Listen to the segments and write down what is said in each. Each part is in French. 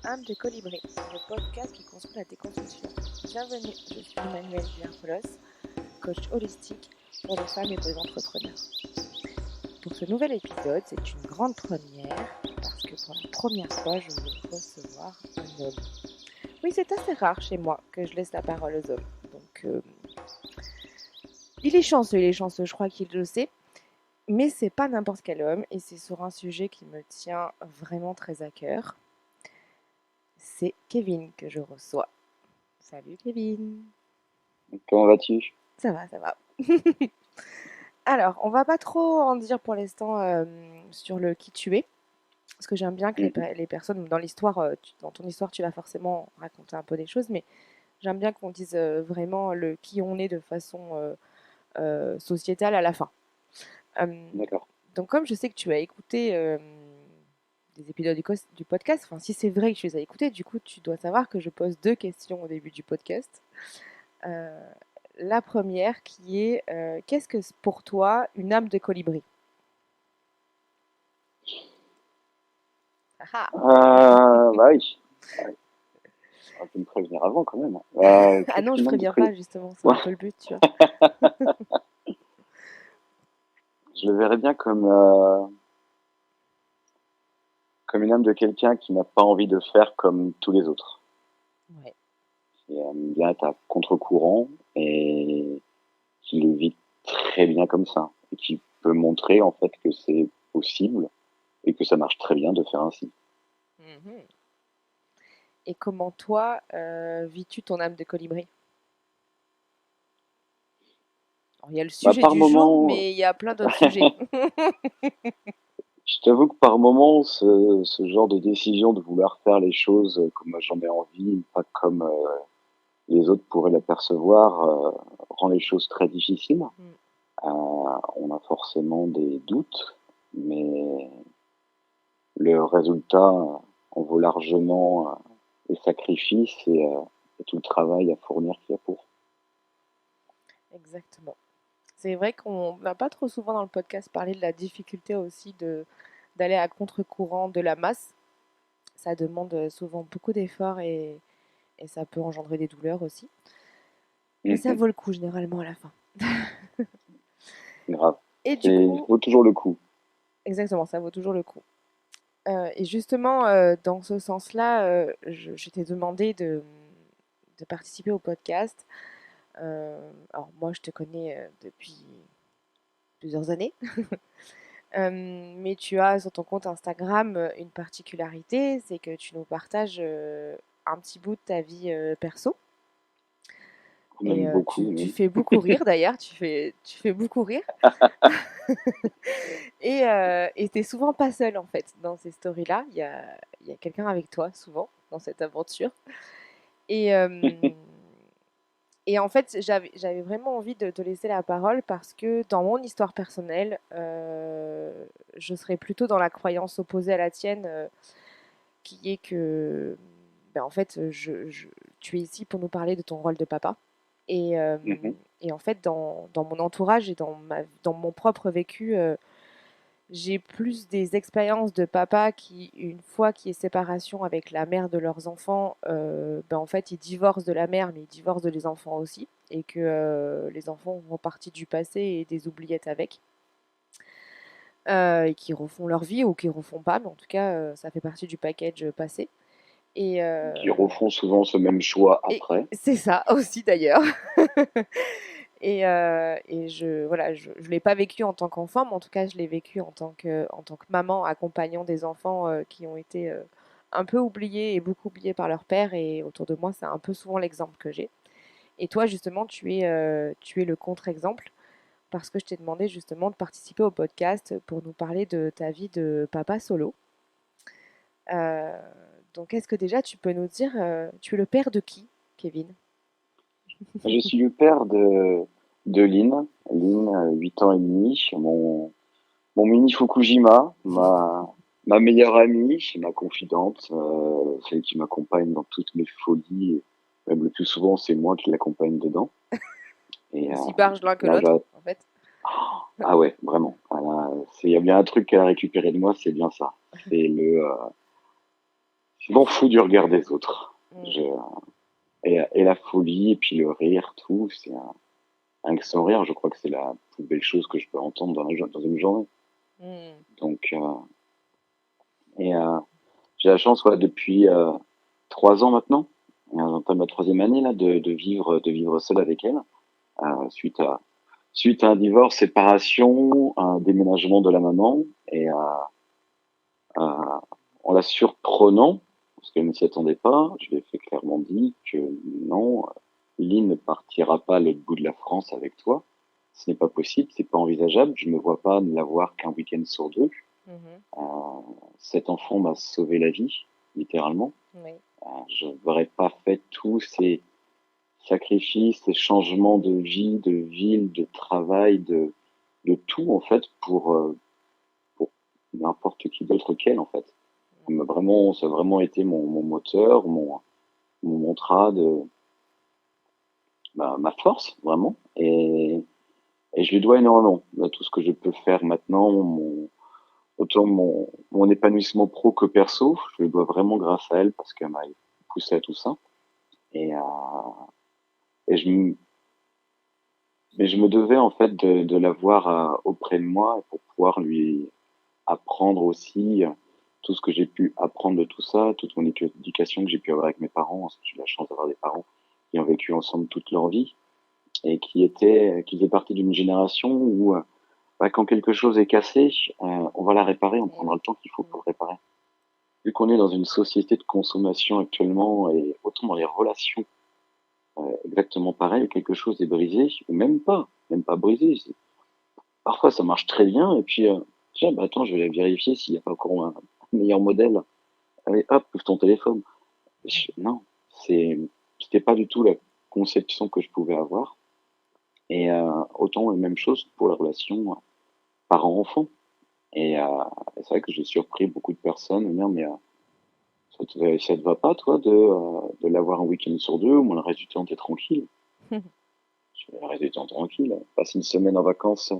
Âme de Colibri, le podcast qui construit la déconstruction. Bienvenue, je suis Emmanuelle Villarcolos, coach holistique pour les femmes et pour les entrepreneurs. Pour ce nouvel épisode, c'est une grande première parce que pour la première fois, je vais recevoir un homme. Oui, c'est assez rare chez moi que je laisse la parole aux hommes. Donc, il est chanceux, je crois qu'il le sait. Mais c'est pas n'importe quel homme et c'est sur un sujet qui me tient vraiment très à cœur. C'est Kevin que je reçois. Salut Kevin. Comment vas-tu? Ça va, ça va. Alors, on va pas trop en dire pour l'instant sur le qui tu es, parce que j'aime bien que les personnes dans l'histoire, dans ton histoire, tu vas forcément raconter un peu des choses, mais j'aime bien qu'on dise vraiment le qui on est de façon sociétale à la fin. D'accord. Donc, comme je sais que tu as écouté des épisodes du podcast, enfin, si c'est vrai que tu les as écoutés, du coup, tu dois savoir que je pose 2 questions au début du podcast. La première qui est qu'est-ce que pour toi une âme de colibri? Ah Bah oui. Ouais. On peut me prévenir avant quand même. ah Qu'est-ce non, je qu'une âme de préviens pas colibri? justement, c'est un Ouais, peu le but, tu vois. je le verrais bien comme une âme de quelqu'un qui n'a pas envie de faire comme tous les autres. Ouais, Qui aime bien être à contre-courant et qui le vit très bien comme ça. Et qui peut montrer en fait que c'est possible et que ça marche très bien de faire ainsi. mhm. Et comment toi vis-tu ton âme de colibri? Alors, il y a le Bah, sujet par du jour, moment, mais il y a plein d'autres sujets. je t'avoue que par moment, ce genre de décision de vouloir faire les choses comme j'en ai envie, pas comme les autres pourraient l'apercevoir, rend les choses très difficiles. Mm, On a forcément des doutes, mais le résultat en vaut largement les sacrifices et tout le travail à fournir qu'il y a pour. exactement. C'est vrai qu'on n'a pas trop souvent dans le podcast parlé de la difficulté aussi d'aller à contre-courant de la masse. Ça demande souvent beaucoup d'efforts et ça peut engendrer des douleurs aussi. Mais ça Mhm, vaut le coup généralement à la fin. grave. Et du C'est coup, vaut toujours le coup. exactement, ça vaut toujours le coup. Et justement, dans ce sens-là, je t'ai demandé de participer au podcast. Alors moi, je te connais depuis plusieurs années, mais tu as sur ton compte Instagram une particularité, c'est que tu nous partages un petit bout de ta vie perso. Et Même beaucoup, tu même. fais beaucoup rire d'ailleurs, tu fais beaucoup rire. Et t'es souvent pas seule en fait dans ces stories-là. Il y a quelqu'un avec toi souvent dans cette aventure. Et, et en fait, j'avais vraiment envie de te laisser la parole parce que dans mon histoire personnelle, je serais plutôt dans la croyance opposée à la tienne, qui est que, ben, en fait, tu es ici pour nous parler de ton rôle de papa. Et, euh, Mhm. et en fait, dans mon entourage et dans mon propre vécu, j'ai plus des expériences de papa qui, une fois qu'il y ait séparation avec la mère de leurs enfants, ben en fait, ils divorcent de la mère, mais ils divorcent de les enfants aussi, et que les enfants font partie du passé et des oubliettes avec, et qui refont leur vie ou qui refont pas, mais en tout cas, ça fait partie du package passé. Et, Qui refont souvent ce même choix et après. c'est ça aussi d'ailleurs. Et voilà, je l'ai pas vécu en tant qu'enfant, mais en tout cas, je l'ai vécu en tant que maman accompagnant des enfants qui ont été un peu oubliés et beaucoup oubliés par leur père. Et autour de moi, c'est un peu souvent l'exemple que j'ai. Et toi, justement, tu es le contre-exemple parce que je t'ai demandé justement de participer au podcast pour nous parler de ta vie de papa solo. Euh, donc, est-ce que déjà tu peux nous dire, tu es le père de qui, Kevin? Je suis le père de Lynn. Lynn, 8 ans et demi, mon mini Fukujima, ma meilleure amie, ma confidente, celle qui m'accompagne dans toutes mes folies. Même le plus souvent, c'est moi qui l'accompagne dedans. Et Aussi barge l'un que là, l'autre, en fait. ah ouais, vraiment. Il y a bien un truc qu'elle a récupéré de moi, c'est bien ça. C'est Je m'en fous du regard des autres. Mm. Je, et la folie, et puis le rire, tout, rien que son rire, je crois que c'est la plus belle chose que je peux entendre dans une journée. Mm. Donc, et j'ai la chance, ouais, depuis 3 ans maintenant, j'entame ma troisième année là, de vivre seul avec elle, suite à un divorce, séparation, un déménagement de la maman, et en la surprenant, parce qu'elle ne s'y attendait pas, je lui ai fait clairement dit que non, Lynn ne partira pas à l'autre bout de la France avec toi. Ce n'est pas possible, c'est pas envisageable. Je ne me vois pas ne la voir qu'un week-end sur deux. Mhm. Euh, Cet enfant m'a sauvé la vie, littéralement. Oui. Je n'aurais pas fait tous ces sacrifices, ces changements de vie, de ville, de travail, de tout en fait pour n'importe qui d'autre qu'elle en fait. Ça a vraiment été mon moteur, mon mantra ma force vraiment. Et je lui dois énormément. Tout ce que je peux faire maintenant, autant mon épanouissement pro que perso, je le dois vraiment grâce à elle parce qu'elle m'a poussé à tout ça. Et, euh, et je, m- mais je me devais en fait de l'avoir auprès de moi pour pouvoir lui apprendre aussi tout ce que j'ai pu apprendre de tout ça, toute mon éducation que j'ai pu avoir avec mes parents, parce que j'ai eu la chance d'avoir des parents qui ont vécu ensemble toute leur vie et qui faisaient partie d'une génération où quand quelque chose est cassé, on va la réparer, on Eh prendra oui. le temps qu'il faut Mm. pour le réparer. Vu qu'on est dans une société de consommation actuellement et autant dans les relations exactement pareil, quelque chose est brisé ou même pas brisé. Parfois ça marche très bien et puis tiens, attends, je vais vérifier s'il n'y a pas encore un meilleur modèle. Allez, hop, ouvre ton téléphone. Non, c'est c'était pas du tout la conception que je pouvais avoir. Et autant la même chose pour la relation parent-enfant. Et c'est vrai que j'ai surpris beaucoup de personnes à dire, mais ça te va pas, toi, de l'avoir un week-end sur deux, au moins le reste du temps, t'es tranquille. Je vais le reste du temps tranquille. Passer une semaine en vacances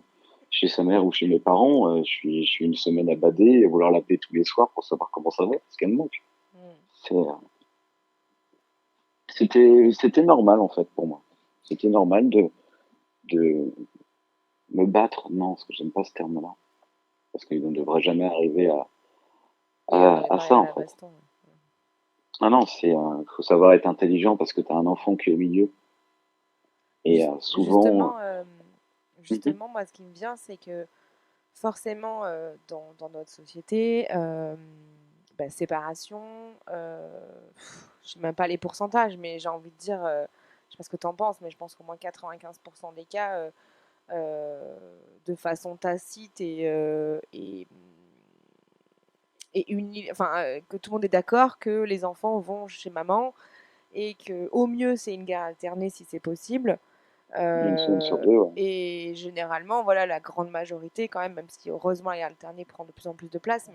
chez sa mère ou chez mes parents, je suis une semaine à bader et vouloir l'appeler tous les soirs pour savoir comment ça va, parce qu'elle me manque. Mm. C'est, c'était normal, en fait, pour moi. C'était normal de me battre. Non, parce que j'aime pas ce terme-là. Parce qu'il ne devrait jamais arriver Oui, on n'est à pas ça, arrivé à en la fait. baston. Ah non, faut savoir être intelligent parce que tu as un enfant qui est au milieu. Et souvent, Justement, mhm, justement, moi, ce qui me vient, c'est que forcément, dans notre société, bah, séparation, je sais même pas les pourcentages, mais j'ai envie de dire, je sais pas ce que tu en penses, mais je pense qu'au moins 95% des cas, de façon tacite enfin, que tout le monde est d'accord que les enfants vont chez maman et que au mieux c'est une garde alternée si c'est possible. une semaine sur deux, ouais. Et généralement, voilà, la grande majorité quand même, même si heureusement la garde alternée prend de plus en plus de place,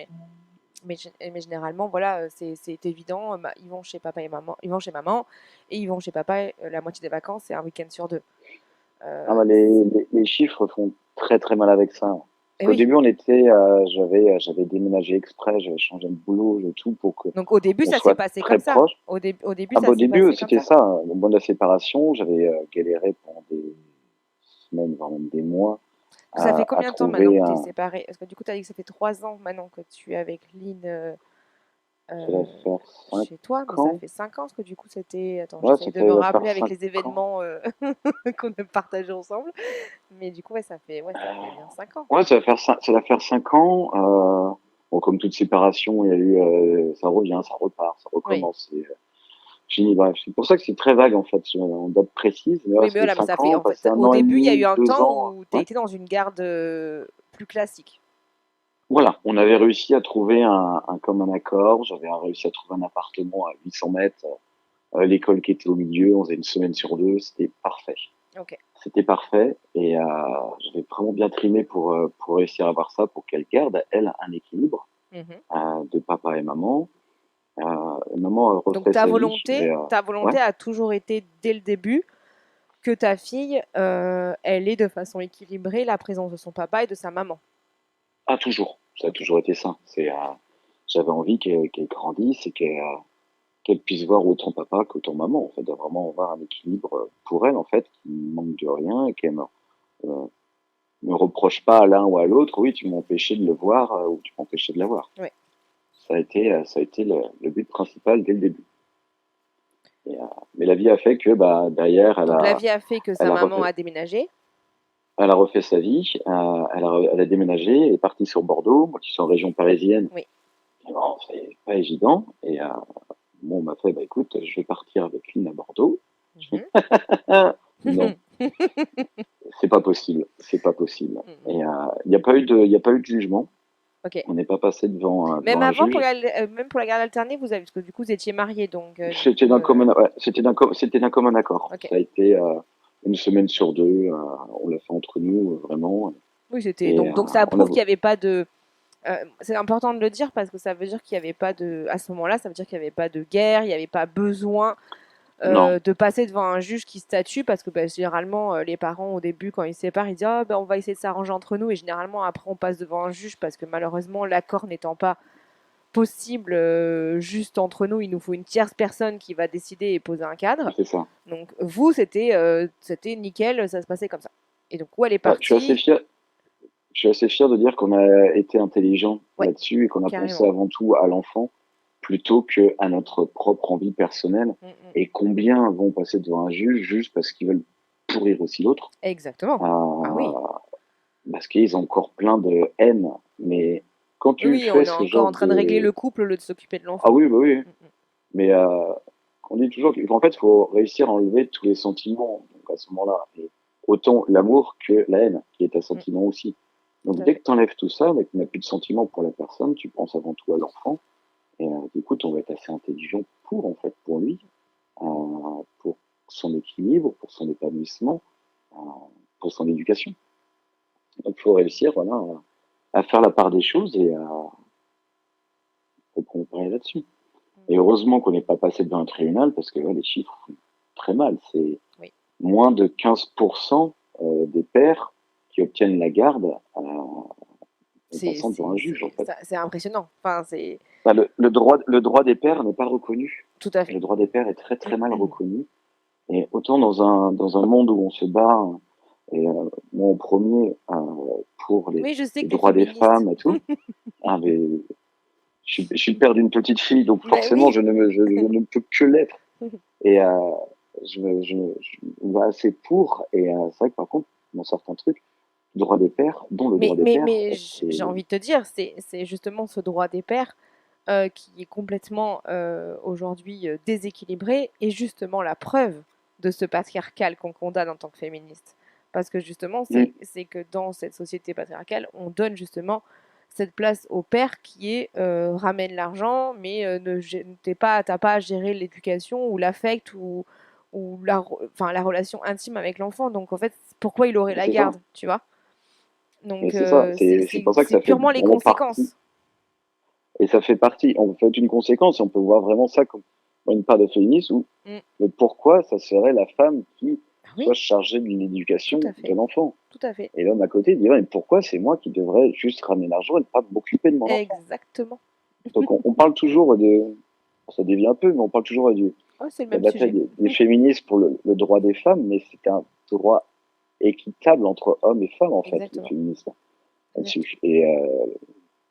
mais généralement, voilà, c'est évident, bah, ils vont chez papa et maman, ils vont chez maman et ils vont chez papa la moitié des vacances, c'est un week-end sur deux. Ah bah, les chiffres font très très mal avec ça. Parce Et qu'au oui, début, j'avais déménagé exprès, j'avais changé de boulot et tout pour que donc au début, on ça s'est soit passé très comme ça. proches. Au début, Ah bah, ça au s'est début, passé comme c'était ça. ça. Au moment de la séparation, j'avais galéré pendant des semaines, voire même des mois, Que ça fait à combien de temps maintenant trouver que tu es un. séparé? Parce que du coup, tu as dit que ça fait 3 ans maintenant que tu es avec Lynn Ça va faire cinq chez toi, mais ça ans. fait 5 ans, parce que du coup, c'était. Attends, Ouais, j'essaye de me va faire rappeler avec cinq les ans. événements qu'on a partagés ensemble. Mais du coup, ouais, ça fait bien 5 ans. Ouais, ça va faire 5 ans. Bon, comme toute séparation, il y a eu, ça revient, ça repart, ça Oui. recommence. Fini, bref. C'est pour ça que c'est très vague, en fait, en date précise. Mais ouais, Oui, ça mais fait voilà, mais ça cinq fait. ans, En passé fait, un au an et début, il y a eu demi, un deux temps ans. où tu as Ouais. été dans une garde plus classique. Voilà, on avait réussi à trouver un commun accord. J'avais réussi à trouver un appartement à 800 mètres, l'école qui était au milieu. On faisait une semaine sur deux. C'était parfait. Ok. C'était parfait. Et j'avais vraiment bien trimé pour réussir à avoir ça, pour qu'elle garde, elle, un équilibre Mhm. de papa et maman. Maman Donc refait sa vie, mais ta ouais, volonté a toujours été dès le début que ta fille, elle ait de façon équilibrée la présence de son papa et de sa maman. toujours. Ça a Ok. toujours été ça. j'avais envie qu'elle grandisse et qu'elle puisse voir autant papa qu'autant maman, en fait, de vraiment avoir un équilibre pour elle, en fait, qui ne manque de rien et qu'elle euh, me reproche pas à l'un ou à l'autre, oui, tu m'as empêché de le voir ou tu m'as empêché de l'avoir. Ouais. Ça a été le but principal dès le début. Mais la vie a fait que bah, derrière, Donc la vie a fait que sa maman refait, a déménagé. elle a refait sa vie, elle a déménagé, elle est partie sur Bordeaux, moi qui suis en région parisienne. Oui. Et bon, c'est pas évident. Et bon, on m'a fait, bah écoute, je vais partir avec Lynn à Bordeaux. Non, c'est pas possible, c'est pas possible. Et il n'y a pas eu de jugement. Ok. On n'est pas passé devant Même un avant, juge. même pour la garde alternée, vous avez, parce que du coup, vous étiez mariés, donc. C'était d'un commun, ouais, c'était d'un commun accord. Ok. Ça a été une semaine sur deux. On l'a fait entre nous, vraiment. Oui, c'était. Et, Donc ça on a, prouve qu'il n'y avait pas de. C'est important de le dire parce que ça veut dire qu'il n'y avait pas de. À ce moment-là, ça veut dire qu'il n'y avait pas de guerre, il n'y avait pas besoin non, de passer devant un juge qui statue parce que bah, généralement, les parents, au début, quand ils se séparent, ils disent ah, bah, on va essayer de s'arranger entre nous. Et généralement, après, on passe devant un juge parce que malheureusement, l'accord n'étant pas possible juste entre nous, il nous faut une tierce personne qui va décider et poser un cadre. c'est ça. Donc vous, c'était nickel, ça se passait comme ça. Et donc où elle est Ouais, je suis assez partie. fier. Je suis assez fier de dire qu'on a été intelligent Ouais, là-dessus et qu'on a carrément. pensé avant tout à l'enfant plutôt que à notre propre envie personnelle. Et combien vont passer devant un juge juste parce qu'ils veulent pourrir aussi l'autre. Exactement. Ah oui. Parce qu'ils ont encore plein de haine. Mais quand tu Oui, on fais est ce encore genre en train de régler de... le couple au lieu de s'occuper de l'enfant. Ah oui, bah oui. Mais on dit toujours qu'en fait, il faut réussir à enlever tous les sentiments donc à ce moment-là. Et autant l'amour que la haine, qui est un sentiment aussi. Donc dès que tu enlèves tout ça, dès que tu n'as plus de sentiments pour la personne, tu penses avant tout à l'enfant. Et écoute, on va être assez intelligent pour, en fait, pour lui, pour son équilibre, pour son épanouissement, euh, pour son éducation. Donc il faut réussir voilà, à faire la part des choses et à comparer là-dessus. Et heureusement qu'on n'est pas passé devant un tribunal parce que ouais, les chiffres font très mal. C'est moins de 15% des pères qui obtiennent la garde en passant devant un juge. En fait. C'est impressionnant. Enfin, Enfin, le droit des pères n'est pas reconnu. Tout à fait. Le droit des pères est très très mal reconnu. Et autant dans un monde où on se bat, et moi en premier, pour les droits des femmes et tout, mais je suis le père d'une petite fille, donc forcément je ne peux que l'être. Et je me bats assez pour. Et c'est vrai que par contre, dans certains trucs, le droit des pères, dont le droit des pères. Mais j'ai envie de te dire, c'est justement ce droit des pères qui est complètement aujourd'hui déséquilibré et justement la preuve de ce patriarcal qu'on condamne en tant que féministe. Parce que justement, c'est que dans cette société patriarcale, on donne justement cette place au père qui est ramène l'argent, mais t'as pas à gérer l'éducation ou l'affect ou la relation intime avec l'enfant. Donc en fait, pourquoi il aurait la garde, tu vois? Donc c'est ça, c'est pour ça que ça fait purement les conséquences. Partie. Et ça fait partie, on fait une conséquence et on peut voir vraiment ça comme une part de féminisme mais pourquoi ça serait la femme qui soit chargée de l'éducation de l'enfant. Tout à fait. Et l'homme à côté dirait, mais pourquoi c'est moi qui devrais juste ramener l'argent et ne pas m'occuper de mon enfant. Exactement. Donc on parle toujours ça dévie un peu, mais on parle toujours de la bataille des féministes pour le droit des femmes, mais c'est un droit équitable entre hommes et femmes, en fait, le féminisme. Là-dessus. Et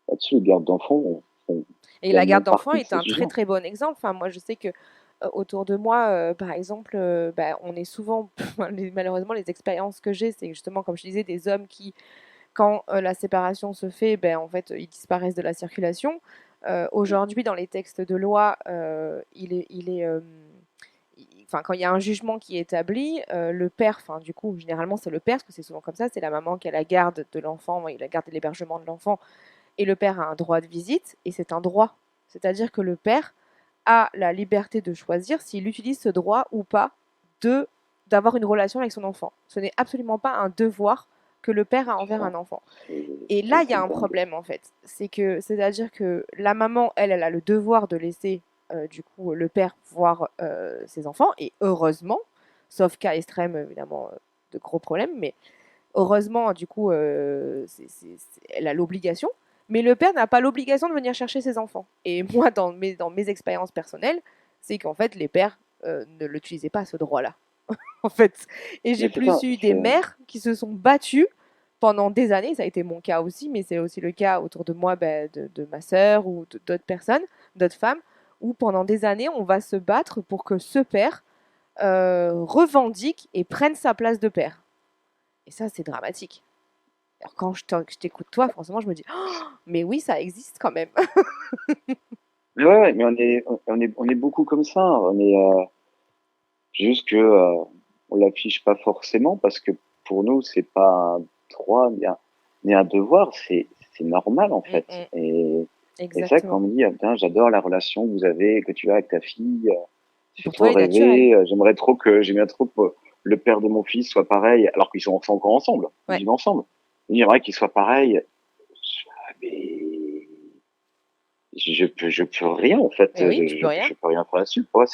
là-dessus, les gardes d'enfants. Et la garde d'enfants est un très très bon exemple. Enfin, moi, je sais que autour de moi, par exemple, on est souvent, malheureusement, les expériences que j'ai, c'est justement, comme je disais, des hommes qui, quand la séparation se fait, en fait, ils disparaissent de la circulation. Aujourd'hui, dans les textes de loi, quand il y a un jugement qui est établi, le père, du coup, généralement c'est le père, parce que c'est souvent comme ça, c'est la maman qui a la garde de l'enfant, la garde et l'hébergement de l'enfant, et le père a un droit de visite, et c'est un droit. C'est-à-dire que le père a la liberté de choisir s'il utilise ce droit ou pas d'avoir une relation avec son enfant. Ce n'est absolument pas un devoir que le père a envers un enfant. Et là, il y a un problème, en fait. C'est-à-dire que la maman, elle a le devoir de laisser, du coup, le père voir ses enfants, et heureusement, sauf cas extrême, évidemment, de gros problèmes, mais heureusement, du coup, elle a l'obligation. Mais le père n'a pas l'obligation de venir chercher ses enfants. Et moi, dans mes expériences personnelles, c'est qu'en fait, les pères ne l'utilisaient pas, ce droit-là. En fait. Et j'ai Mais c'est plus ça. eu des mères qui se sont battues pendant des années. Ça a été mon cas aussi, mais c'est aussi le cas autour de moi, de ma sœur ou d'autres personnes, d'autres femmes, où pendant des années, on va se battre pour que ce père revendique et prenne sa place de père. Et ça, c'est dramatique. Alors, quand je t'écoute toi, forcément, je me dis, oh, mais oui, ça existe quand même. Mais ouais, mais on est beaucoup comme ça. On est juste que on l'affiche pas forcément parce que pour nous c'est pas un droit ni un devoir, c'est normal en Mm, fait. mm, Et ça quand exactement. on me dit ah, putain, j'adore la relation que vous avez que tu as avec ta fille, c'est Pour toi, trop il est naturel. rêvé. J'aimerais trop que le père de mon fils soit pareil alors qu'ils sont encore ensemble, ils Ouais. vivent ensemble. J'aimerais qu'il soit pareil. Mais je peux rien en fait, Mais oui, tu peux rien. je peux rien faire là-dessus. Pour moi,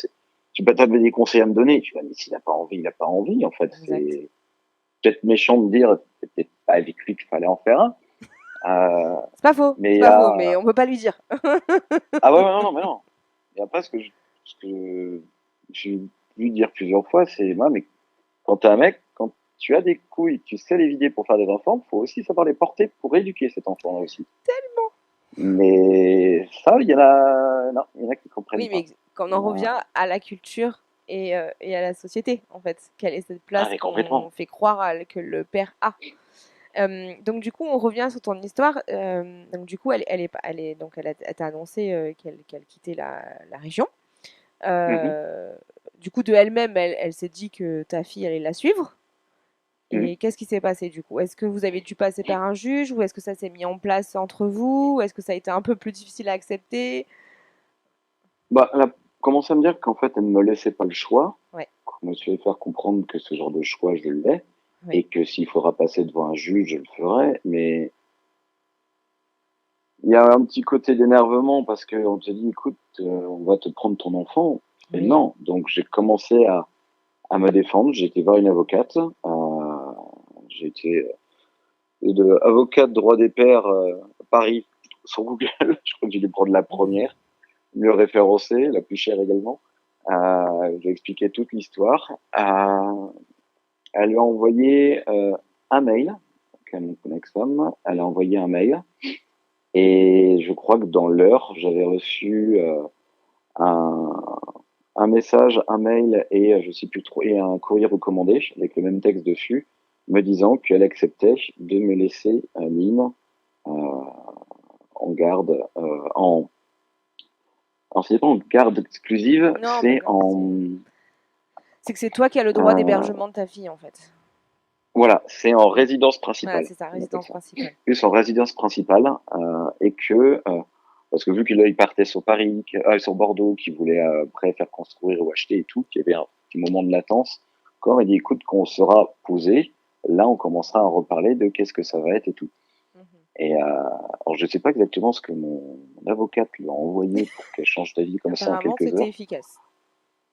tu peux t'avais des conseils à me donner. Tu vas mais s'il n'a pas envie, il a pas envie en fait. Exact. C'est peut-être méchant de dire, c'est peut-être pas avec lui qu'il fallait en faire un. C'est Mais pas faux, mais on peut pas lui dire. ah ouais, ouais, non, non, mais non. Et après, ce que j'ai vu dire plusieurs fois, c'est moi, mais quand t'es un mec, quand tu as des couilles, tu sais les vider pour faire des enfants, faut aussi savoir les porter pour éduquer cet enfant-là aussi. Mais ça, il y en a, non, il y en a qui comprennent Oui, pas. mais quand on Il y en en a, revient à la culture et à la société, en fait, quelle est cette ah, place mais qu'on complètement. fait croire que le père a. Donc du coup, on revient sur ton histoire. Donc du coup, elle t'a annoncé qu'elle quittait la région. Mhm. Euh, du coup, de elle-même, elle s'est dit que ta fille allait la suivre. Mhm. Et qu'est-ce qui s'est passé du coup? Est-ce que vous avez dû passer par un juge ou est-ce que ça s'est mis en place entre vous? Ou est-ce que ça a été un peu plus difficile à accepter? Bah, elle a commencé à me dire qu'en fait, elle ne me laissait pas le choix. Ouais, Je me suis fait faire comprendre que ce genre de choix, je l'ai. ouais. Et que s'il faudra passer devant un juge, je le ferai. Mais il y a un petit côté d'énervement parce qu'on te dit, écoute, on va te prendre ton enfant. Et Oui. non. Donc, j'ai commencé à me défendre. J'ai été voir une avocate. J'ai été avocate droit des pères à Paris sur Google. Je crois que j'ai dû prendre la première, mieux référencée, la plus chère également. J'ai expliqué toute l'histoire. Elle lui a envoyé un mail, mon ex-femme. Elle a envoyé un mail. Et je crois que dans l'heure, j'avais reçu un, un message, un mail et je sais plus trop, et un courrier recommandé avec le même texte dessus, me disant qu'elle acceptait de me laisser Lynn en garde, alors c'est pas en garde exclusive, Non, mais non, c'est que c'est toi qui as le droit euh, d'hébergement de ta fille en fait. voilà, c'est en résidence Voilà, principale, c'est sa on appelle résidence ça. principale. Plus en résidence principale, et que parce que vu qu'il partait sur Paris, sur Bordeaux, qu'il voulait après faire construire ou acheter et tout, qu'il y avait un petit moment de latence, quand il dit écoute, quand on sera posé, là on commencera à reparler de qu'est-ce que ça va être et tout. Mhm. Et alors je sais pas exactement ce que mon avocate lui a envoyé pour qu'elle change d'avis comme ça en Apparemment, quelques c'était heures. efficace.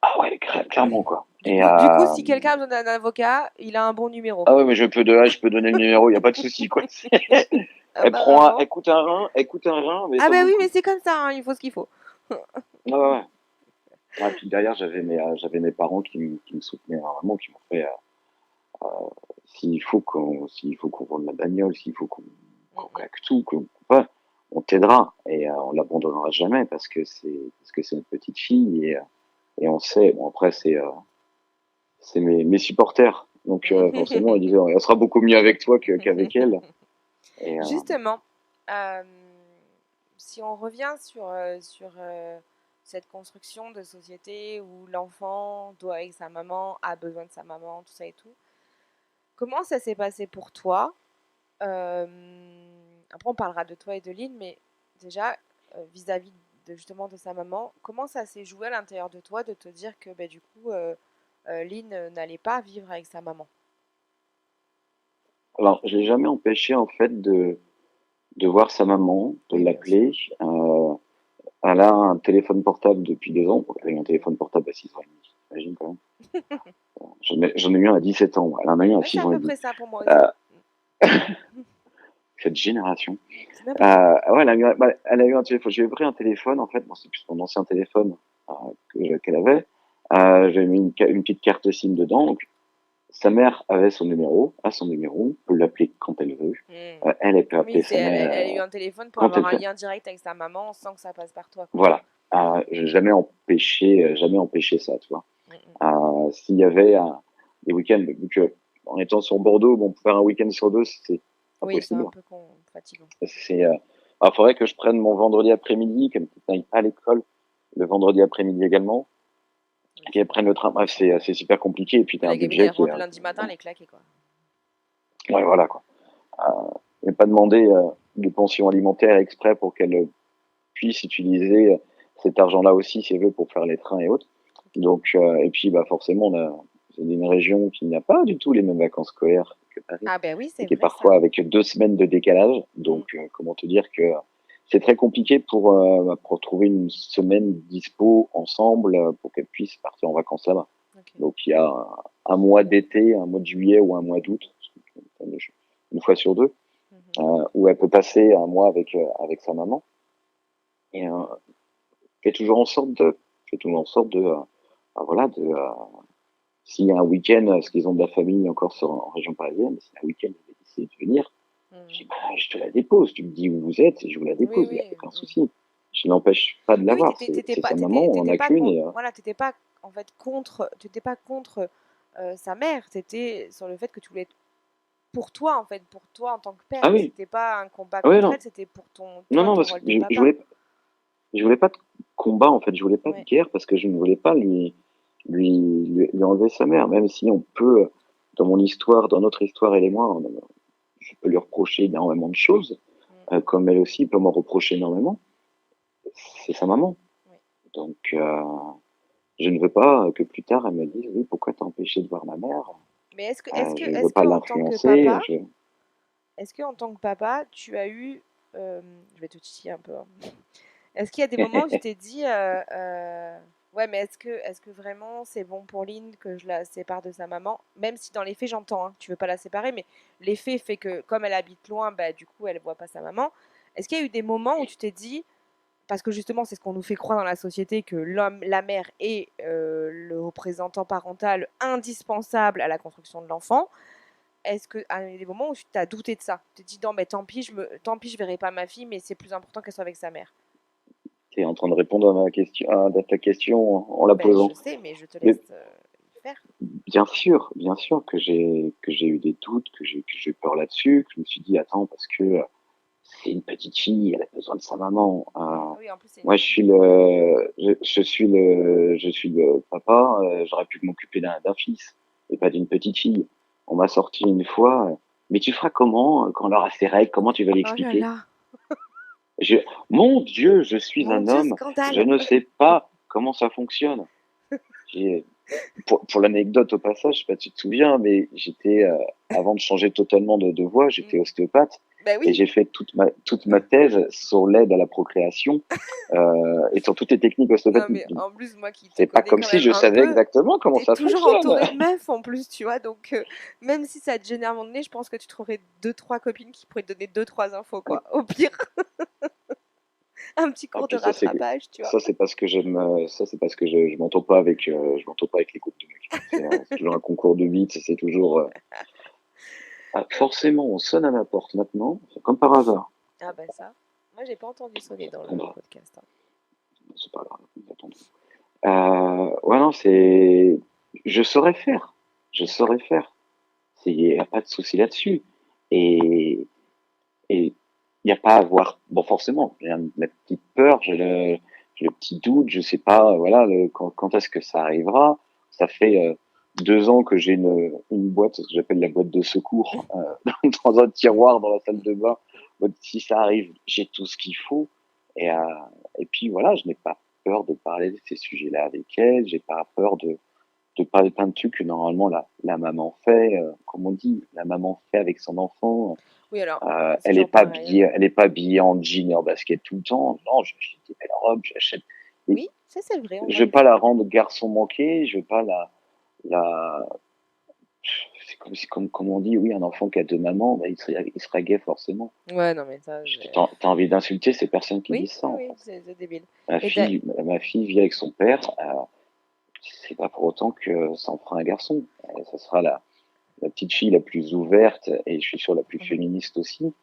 Ah ouais, clairement quoi. Du coup, du coup, si quelqu'un a besoin d'un avocat, il a un bon numéro. Ah ouais, mais je peux donner le numéro, il y a pas de souci quoi. Apparemment. Elle coûte un rein, mais Ah ça bah vaut le oui, mais coup. c'est comme ça, hein, il faut ce qu'il faut. Ouais, ouais, ouais. Ah, puis derrière, j'avais mes parents qui me soutenaient vraiment, qui m'ont fait, s'il faut qu'on vende la bagnole, s'il faut qu'on Mhm. claque tout, ouais, on t'aidera et on l'abandonnera jamais parce que c'est notre petite fille et on sait, bon après c'est mes supporters, donc forcément ils disaient elle sera beaucoup mieux avec toi qu'avec elle et Justement, euh, si on revient sur cette construction de société où l'enfant doit avec sa maman, a besoin de sa maman, tout ça et tout, comment ça s'est passé pour toi? Euh, Après, on parlera de toi et de Lynn, mais déjà, vis-à-vis de, justement de sa maman, comment ça s'est joué à l'intérieur de toi de te dire que bah, du coup, Lynn n'allait pas vivre avec sa maman? alors je l'ai jamais empêché en fait de voir sa maman, de Oui, bien sûr. l'appeler. Elle a un téléphone portable depuis 2 ans. Elle a eu un téléphone portable à 6 ans et demi. Imagine quand même. J'en ai eu un à 17 ans. Elle en a eu un à Ouais, c'est 6 à ans et peu demi. près ça pour moi aussi. Euh, cette génération. N'importe quoi. Ouais, elle a eu un téléphone. J'ai pris un téléphone, en fait. Bon, c'est plus mon ancien téléphone euh, qu'elle avait. J'avais mis une petite carte SIM dedans. Donc, sa mère avait son numéro, a son numéro, peut l'appeler quand elle veut. Hmm. Elle peut Oui, appeler sa mère elle a eu un téléphone pour quand avoir elle un fait. lien direct avec sa maman sans que ça passe par toi, quoi. Voilà. J'ai jamais empêché ça, tu vois. Mm, mm. S'il y avait des week-ends, vu que en étant sur Bordeaux, bon, pour faire un week-end sur deux, c'est pas Oui, c'est un possible. peu fatigant. Alors, faudrait que je prenne mon vendredi après-midi, qu'elle n'aille pas à l'école le vendredi après-midi également, Oui, qu'elle prenne le train. Bref, c'est super compliqué. Et puis, tu as un la gamine, budget elle qui est. rentre le lundi matin, elle est claquée, quoi. Ouais, voilà, quoi. Et pas demander de pension alimentaire exprès pour qu'elle puisse utiliser cet argent-là aussi, si elle veut, pour faire les trains et autres. Donc, et puis, bah, forcément, c'est une région qui n'a pas du tout les mêmes vacances scolaires que Paris, Ah ben oui, et c'est qui est vrai ça. parfois avec 2 semaines de décalage. Mm. Donc, comment te dire que c'est très compliqué pour trouver une semaine dispo ensemble pour qu'elle puisse partir en vacances là-bas. Ok. Donc, il y a un mois d'été, un mois de juillet ou un mois d'août, une fois sur deux, Mhm. où elle peut passer un mois avec sa maman. Et fait toujours en sorte de, fait toujours en sorte de, voilà, s'il y a un week-end, parce qu'ils ont de la famille encore en région parisienne, si un week-end ils décident de venir, je dis, Mhm. bah, je te la dépose, tu me dis où vous êtes et je vous la Oui, dépose, il n'y a oui, aucun oui. souci. Je n'empêche pas de Oui, oui, l'avoir, c'est sa maman, on en a qu'une et, voilà, t'étais pas en fait t'étais pas contre sa mère, t'étais sur le fait que tu voulais être pour toi en tant que père. ah oui, C'était pas un combat ah oui, contre non, elle, c'était pour non, toi, non, ton parce que rôle de papa. je voulais pas de combat, en fait, je voulais pas de Ouais. guerre parce que je ne voulais pas lui enlever sa mère, même si on peut, dans mon histoire, dans notre histoire, elle et moi, je peux lui reprocher énormément de choses, Mm. comme elle aussi peut m'en reprocher énormément. C'est sa maman. Ouais. Donc, je ne veux pas que plus tard elle me dise oui, pourquoi t'as empêché de voir ma mère? Mais Je ne veux pas en tant que l'influencer. papa, tu as eu, je vais te titiller un peu, hein. Est-ce qu'il y a des moments où tu t'es dit, ouais, mais est-ce que vraiment c'est bon pour Lynn que je la sépare de sa maman? Même si dans les faits, j'entends, hein, tu veux pas la séparer, mais les faits fait que comme elle habite loin, bah, du coup, elle voit pas sa maman. Est-ce qu'il y a eu des moments où tu t'es dit, parce que justement, c'est ce qu'on nous fait croire dans la société, que l'homme, la mère est le représentant parental indispensable à la construction de l'enfant. Est-ce que à des moments où tu t'as douté de ça? Tu t'es dit, non, mais tant pis, je verrai pas ma fille, mais c'est plus important qu'elle soit avec sa mère. Tu es en train de répondre à ta question en la Ben, je posant. sais, mais je te Mais laisse faire. bien sûr que j'ai eu des doutes, que j'ai eu peur là-dessus, que je me suis dit attends parce que c'est une petite fille, elle a besoin de sa maman. Oui, en plus, c'est une Moi, fille. je suis le papa. J'aurais pu m'occuper d'un fils et pas d'une petite fille. On m'a sorti une fois. Mais tu feras comment quand elle aura ses règles? Comment tu vas Oh là l'expliquer? là, Je, Mon Dieu, je suis mon un Dieu, homme. Je scandale. ne sais pas comment ça fonctionne. J'ai, pour l'anecdote au passage, je sais pas si tu te souviens, mais avant de changer totalement de voie, Mm. j'étais ostéopathe Ben et oui. j'ai fait toute ma thèse sur l'aide à la procréation et sur toutes les techniques Non, ostéopathiques. mais en plus, moi qui te C'est pas connais comme quand si même je un savais peu, exactement comment t'es ça toujours fonctionne. entouré de meufs en plus, tu vois. Donc, même si ça te gêne à un moment donné, je pense que tu trouverais deux, trois copines qui pourraient te donner deux, trois infos, quoi. Au pire, un petit En cours de plus, rattrapage, tu vois. ça c'est parce que ça c'est parce que je m'entends pas avec les groupes de mecs. C'est toujours un concours de beats, c'est toujours forcément on sonne à ma porte maintenant, comme par hasard. Ah ben ça, moi j'ai pas entendu sonner Ça dans le prendra, podcast, hein. c'est pas grave, on va attendre. Ouais non je saurais faire, je saurais faire. Il y a pas de souci là-dessus. Et Et il n'y a pas à avoir. Bon, forcément, j'ai la petite peur, j'ai le petit doute, je sais pas, voilà, quand est-ce que ça arrivera. Ça fait 2 ans que j'ai une boîte, ce que j'appelle la boîte de secours, dans un tiroir dans la salle de bain. Donc, si ça arrive, j'ai tout ce qu'il faut. Et puis voilà, je n'ai pas peur de parler de ces sujets-là avec elle. J'ai pas peur de parler de plein de trucs que normalement la maman fait, comme on dit, la maman fait avec son enfant. Oui, alors, c'est Elle est toujours pas pareil. habillée, elle est pas habillée en jean et en basket tout le temps. Non, j'achète des belles robes, j'achète. Et Oui, ça c'est vrai, on je voit veux les pas photos. la rendre garçon manqué, je veux pas la. c'est comme on dit, oui, un enfant qui a deux mamans, bah, il sera gay forcément. Ouais, non, mais ça, T'as envie d'insulter ces personnes qui oui, disent ça, oui, en oui, fait. c'est débile. Ma Et d'a- fille, ma fille vit avec son père, c'est pas pour autant que ça en fera un garçon. Ça sera la petite fille la plus ouverte et je suis sûr la plus féministe aussi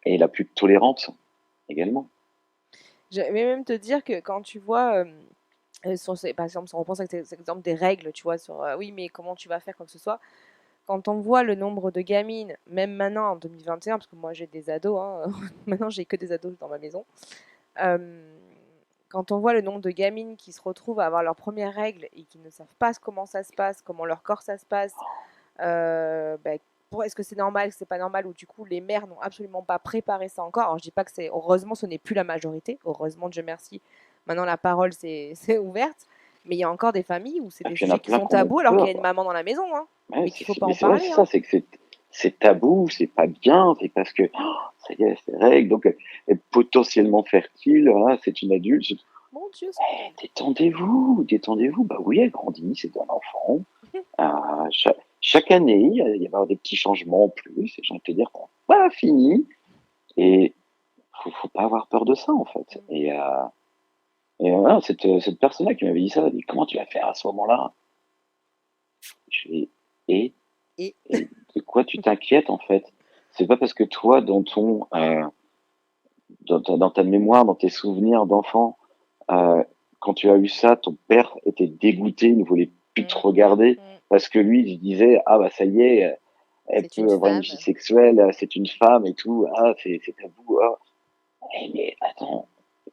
et la plus tolérante également. Je vais même te dire que quand tu vois, par exemple, si on repense à cet exemple des règles, tu vois, sur oui, mais comment tu vas faire quoi que ce soit, quand on voit le nombre de gamines, même maintenant en 2021, parce que moi j'ai des ados, hein, maintenant j'ai que des ados dans ma maison, euh, quand on voit le nombre de gamines qui se retrouvent à avoir leurs premières règles et qui ne savent pas comment ça se passe, comment leur corps ça se passe, bah, est-ce que c'est normal, est-ce que c'est pas normal, ou du coup les mères n'ont absolument pas préparé ça encore. Alors je dis pas que c'est, heureusement ce n'est plus la majorité, heureusement Dieu merci, maintenant la parole c'est ouverte, mais il y a encore des familles où c'est Et des puis il y en a sujets qui plein sont qui en ont tabous alors qu'il y a une peur. maman dans la maison, hein, Ouais, mais qu'il faut pas mais en c'est vrai, parler, c'est hein. ça, c'est que c'est tabou, c'est pas bien, c'est parce que ça y est, c'est règle, donc elle est potentiellement fertile, voilà, c'est une adulte. Mon Dieu Seigneur. Détendez-vous, détendez-vous. Bah oui, elle grandit, c'est un enfant. Chaque année, il va y avoir des petits changements en plus, et j'ai envie de te dire, pas fini. Et faut pas avoir peur de ça, en fait. Et voilà, cette personne-là qui m'avait dit ça, elle dit, comment tu vas faire à ce moment-là? Je fais, et, Et et de quoi tu t'inquiètes, en fait? C'est pas parce que toi, dans ta mémoire, dans tes souvenirs d'enfant, euh, quand tu as eu ça, ton père était dégoûté, il ne voulait plus te mm, regarder mm, parce que lui, il disait, ah bah ça y est, elle c'est une peut avoir une vie femme. sexuelle, c'est une femme et tout, ah c'est tabou. Ah. Mais attends,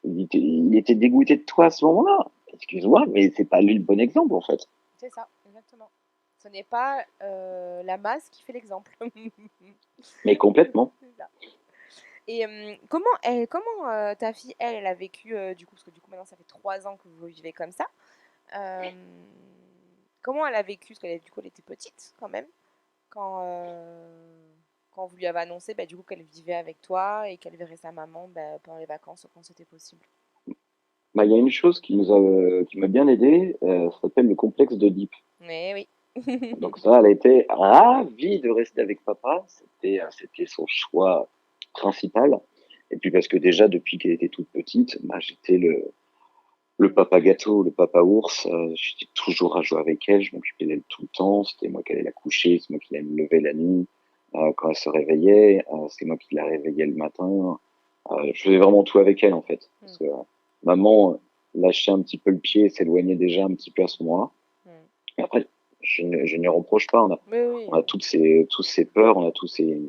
il était dégoûté de toi à ce moment-là. Excuse-moi, mais c'est pas lui le bon exemple en fait. C'est ça, exactement. Ce n'est pas la masse qui fait l'exemple. Mais complètement. C'est ça. Et comment ta fille, elle a vécu, du coup, parce que du coup maintenant ça fait 3 ans que vous vivez comme ça. euh, Comment elle a vécu, parce qu'elle du coup elle était petite quand même, quand, quand vous lui avez annoncé du coup qu'elle vivait avec toi et qu'elle verrait sa maman pendant les vacances quand c'était possible. Bah, il y a une chose qui m'a bien aidé, ça s'appelle le complexe d'Oedipe. Mais oui. Donc ça, elle était ravie de rester avec papa. C'était son choix principal. Et puis parce que déjà, depuis qu'elle était toute petite, bah, j'étais le papa gâteau, le papa ours. J'étais toujours à jouer avec elle. Je m'occupais d'elle tout le temps. C'était moi qui allais la coucher. C'est moi qui la levais la nuit. Quand elle se réveillait, c'est moi qui la réveillais le matin. Je faisais vraiment tout avec elle, en fait. Mm, Parce que maman lâchait un petit peu le pied, s'éloignait déjà un petit peu à ce moment-là. mm. Et après, je ne reproche pas. Mais oui. On a tous ces peurs, on a tous ces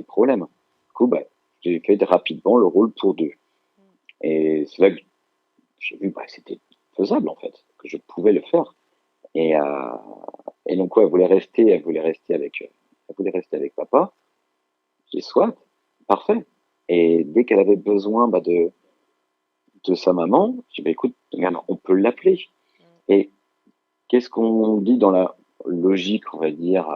problèmes. Du coup, bah, j'ai fait rapidement le rôle pour deux. Mm, Et c'est là que j'ai vu que c'était faisable, en fait, que je pouvais le faire. Et, euh, et donc, ouais, elle voulait rester avec papa. J'ai dit, soit, parfait. Et dès qu'elle avait besoin de sa maman, j'ai dit, bah, écoute, regarde, on peut l'appeler. mm, Et qu'est-ce qu'on dit dans la logique, on va dire,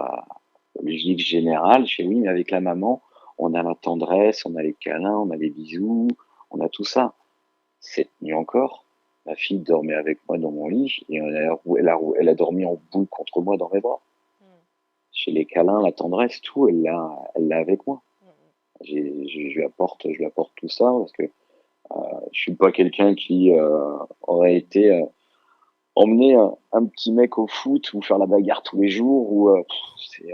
logique générale chez lui, mais avec la maman, on a la tendresse, on a les câlins, on a les bisous, on a tout ça. Cette nuit encore, ma fille dormait avec moi dans mon lit et elle a dormi en boule contre moi dans mes bras. mm, Chez les câlins, la tendresse, tout, elle l'a avec moi. mm, mm. Je lui apporte tout ça parce que je suis pas quelqu'un qui aurait été emmener un petit mec au foot ou faire la bagarre tous les jours ou c'est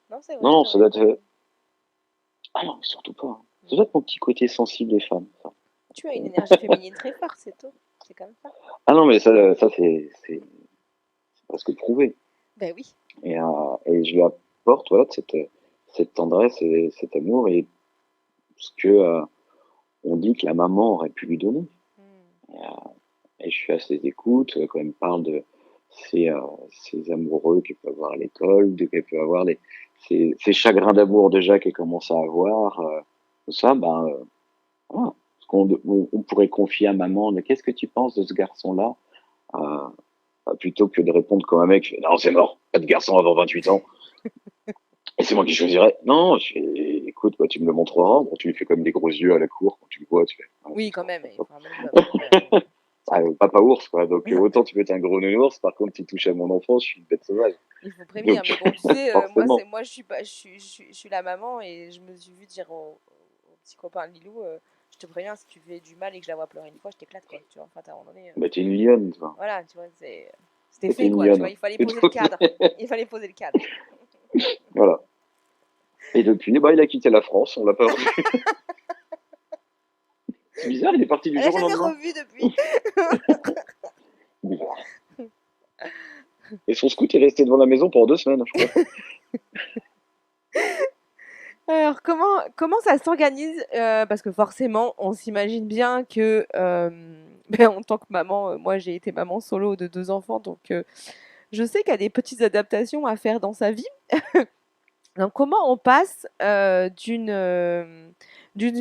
Non, c'est non vrai, non t'as ça doit raison. être ah non mais surtout pas hein. Ça Mm. doit être mon petit côté sensible des femmes ça. Tu as une énergie féminine très forte, c'est tout. C'est comme ça. Ah non mais ça c'est presque prouvé Ben oui. et je lui apporte voilà cette tendresse et cet amour et ce que on dit que la maman aurait pu lui donner Mm. et je suis assez écoute quand elle me parle de ses, euh, ses amoureux qu'elle peut avoir à l'école, de qu'elle peut avoir ses chagrins d'amour déjà qu'elle commence à avoir, tout ça, voilà. On pourrait confier à maman, mais qu'est-ce que tu penses de ce garçon-là? Plutôt que de répondre comme un mec, non, c'est mort, pas de garçon avant 28 ans, et c'est moi qui choisirais. Non, écoute, tu me le montreras, bon, tu lui fais comme des gros yeux à la cour, quand tu le vois, tu fais, ah, Oui, c'est quand toi, même, c'est il toi. faut un minimum. papa ours, quoi. Donc, autant tu peux être un gros nounours, par contre, tu touches à mon enfant, je suis une bête sauvage. Il faut prévenir, mais Donc, bon, tu sais, forcément. moi, je suis pas, je suis la maman et je me suis vue dire au petit copain Lilou, je te préviens, si tu fais du mal et que je la vois pleurer une fois, je t'éclate, quoi. Tu vois, enfin, à un moment donné, Bah, t'es une lionne, toi. voilà, tu vois, c'était T'es fait, une quoi. Tu vois, lionne. il fallait Et poser le donc, cadre. Il fallait poser le cadre. voilà. Et depuis, bah, il a quitté la France, on l'a pas revu. C'est bizarre, il est parti du Elle a jour au jamais lendemain. revu depuis. Bizarre. Et son scout est resté devant la maison pendant 2 semaines, je crois. Alors, comment ça s'organise parce que forcément, on s'imagine bien que, ben, en tant que maman, moi j'ai été maman solo de 2 enfants, donc je sais qu'il y a des petites adaptations à faire dans sa vie. Donc, comment on passe d'une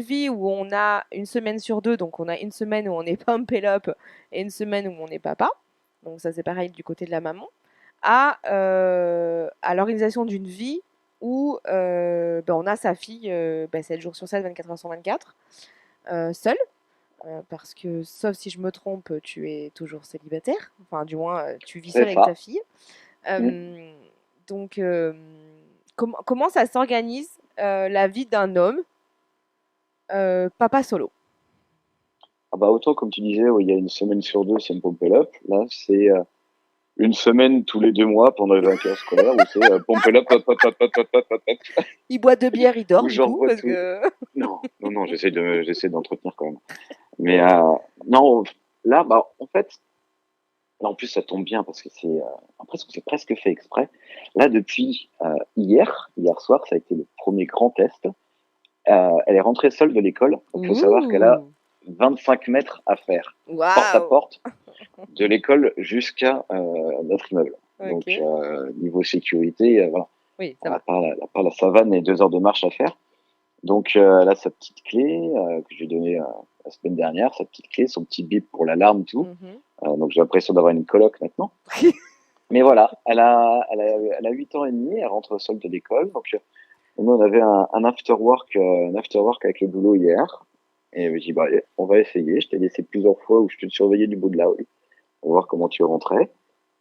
vie où on a une semaine sur deux, donc on a une semaine où on est pump it up et une semaine où on est papa, donc ça c'est pareil du côté de la maman, à l'organisation d'une vie où ben, on a sa fille 7 jours sur 7, 24 heures sur 24, seule, parce que sauf si je me trompe, tu es toujours célibataire, enfin du moins tu vis C'est seule avec ta ça. fille. Mm. Euh, donc, comment ça s'organise la vie d'un homme papa solo? Ah bah, autant, comme tu disais, ouais, il y a une semaine sur deux, c'est une pump it up. Là, c'est une semaine tous les 2 mois pendant les vacances scolaires où c'est pump it up, hop, hop, hop, hop, hop, hop, hop, hop, Il boit 2 bières, il dort où du coup, j'envoie parce tout. que... Non, non, non, j'essaie d'entretenir quand même. Mais non, là, bah, en fait, là, en plus, ça tombe bien parce que c'est presque fait exprès. Là, depuis hier soir, ça a été le premier grand test. Elle est rentrée seule de l'école. Donc, il faut savoir qu'elle a Ouh! 25 mètres à faire, porte à Waouh! porte, de l'école jusqu'à notre immeuble. Donc, Ok. niveau sécurité, voilà, Oui, ça on n'a va. pas, elle a pas la savane et 2 heures de marche à faire. Donc, elle a sa petite clé que j'ai donnée la semaine dernière, sa petite clé, son petit bip pour l'alarme, tout. Mhm. Donc, j'ai l'impression d'avoir une coloc maintenant. Mais voilà, elle a 8 ans et demi, elle rentre seule de l'école. Donc, nous, on avait un after work avec le boulot hier. Et j'ai dit, bah, allez, on va essayer. Je t'ai laissé plusieurs fois où je te surveillais du bout de l'œil pour voir comment tu rentrais.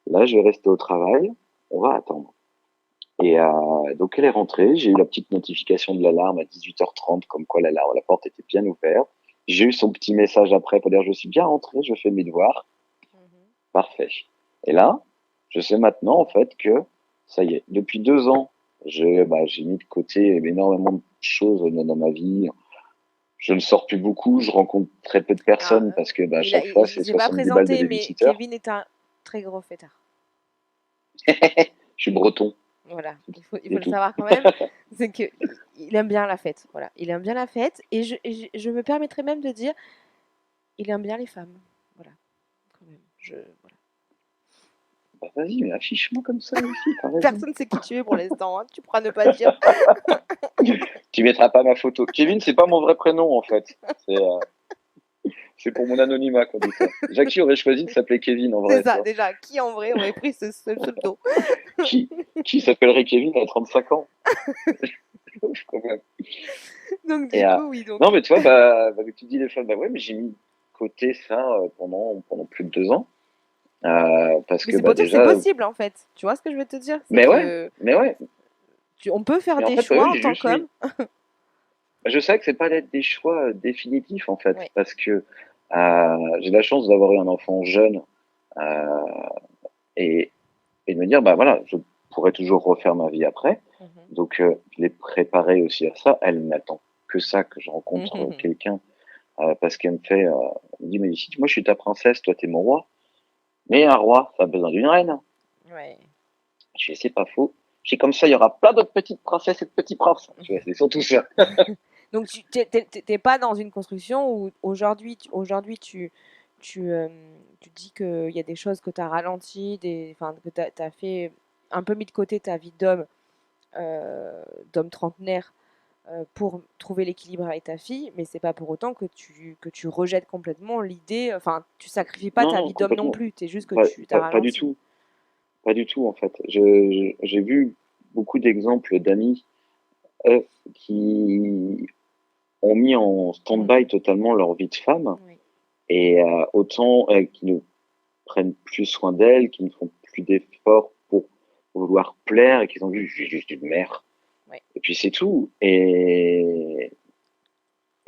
Là, je vais rester au travail. On va attendre. Et donc, elle est rentrée. J'ai eu la petite notification de l'alarme à 18h30, comme quoi la porte était bien ouverte. J'ai eu son petit message après pour dire, je suis bien rentré, je fais mes devoirs. Mhm. Parfait. Et là, je sais maintenant, en fait, que ça y est, depuis 2 ans, j'ai mis de côté énormément de choses dans ma vie. Je ne sors plus beaucoup, je rencontre très peu de Alors, personnes parce que à chaque fois, il c'est s'est pas 70 balles de présenté, mais babysitter. Kevin est un très gros fêtard. Je suis breton, Voilà, il faut c'est le tout. savoir quand même. C'est que il aime bien la fête. Voilà, il aime bien la fête. Et je me permettrais même de dire, il aime bien les femmes. Voilà, quand même. Voilà. Bah, vas-y, mais affiche-moi comme ça aussi, t'as raison. Personne ne sait qui tu es pour l'instant, hein. Tu pourras ne pas dire. Tu mettras pas ma photo. Kevin, c'est pas mon vrai prénom, en fait. C'est euh, c'est pour mon anonymat qu'on dit ça. Jackie aurait choisi de s'appeler Kevin, en C'est vrai, tu ça, vois. déjà. Qui en vrai aurait pris ce pseudo? Qui, qui s'appellerait Kevin à 35 ans? Ouf, quand même. Donc, Et du coup, oui. Donc, non, mais tu vois, tu dis les femmes, bah ouais, mais j'ai mis de côté ça pendant plus de 2 ans. Parce mais que c'est pour dire que c'est déjà, possible, en fait. Tu vois ce que je veux te dire? C'est mais ouais, que mais ouais. on peut faire Mais en des fait, choix ouais, en j'ai tant juste mis. qu'homme. Je sais que c'est pas d'être des choix définitifs en fait, Ouais. parce que j'ai la chance d'avoir eu un enfant jeune euh, et, et de me dire, bah voilà, je pourrais toujours refaire ma vie après. Mhm. Donc, je l'ai préparée aussi à ça. Elle n'attend que ça, que je rencontre quelqu'un, parce qu'elle me fait, elle me dit, mais si moi je suis ta princesse, toi t'es mon roi. Mais un roi, ça a besoin d'une reine. Ouais. Je fais, c'est pas faux. Je fais comme ça, il y aura plein d'autres petites princesses et de petits princes. Je fais, c'est surtout ça. Donc, tu t'es pas dans une construction où aujourd'hui tu dis qu'il y a des choses que tu as ralenties, enfin, que tu as fait un peu mis de côté ta vie d'homme trentenaire pour trouver l'équilibre avec ta fille, mais c'est pas pour autant que tu rejettes complètement l'idée, enfin, tu sacrifies pas Non, ta non, vie d'homme non complètement. plus, c'est juste que Pas, tu t'as pas du ralenti. tout. Pas du tout, en fait. J'ai vu beaucoup d'exemples d'amis euh, qui ont mis en Mhm. stand-by totalement leur vie de femme Oui. et autant qu'ils ne prennent plus soin d'elles, qu'ils ne font plus d'efforts pour vouloir plaire et qu'ils ont vu juste une mère. Ouais. Et puis c'est tout. Et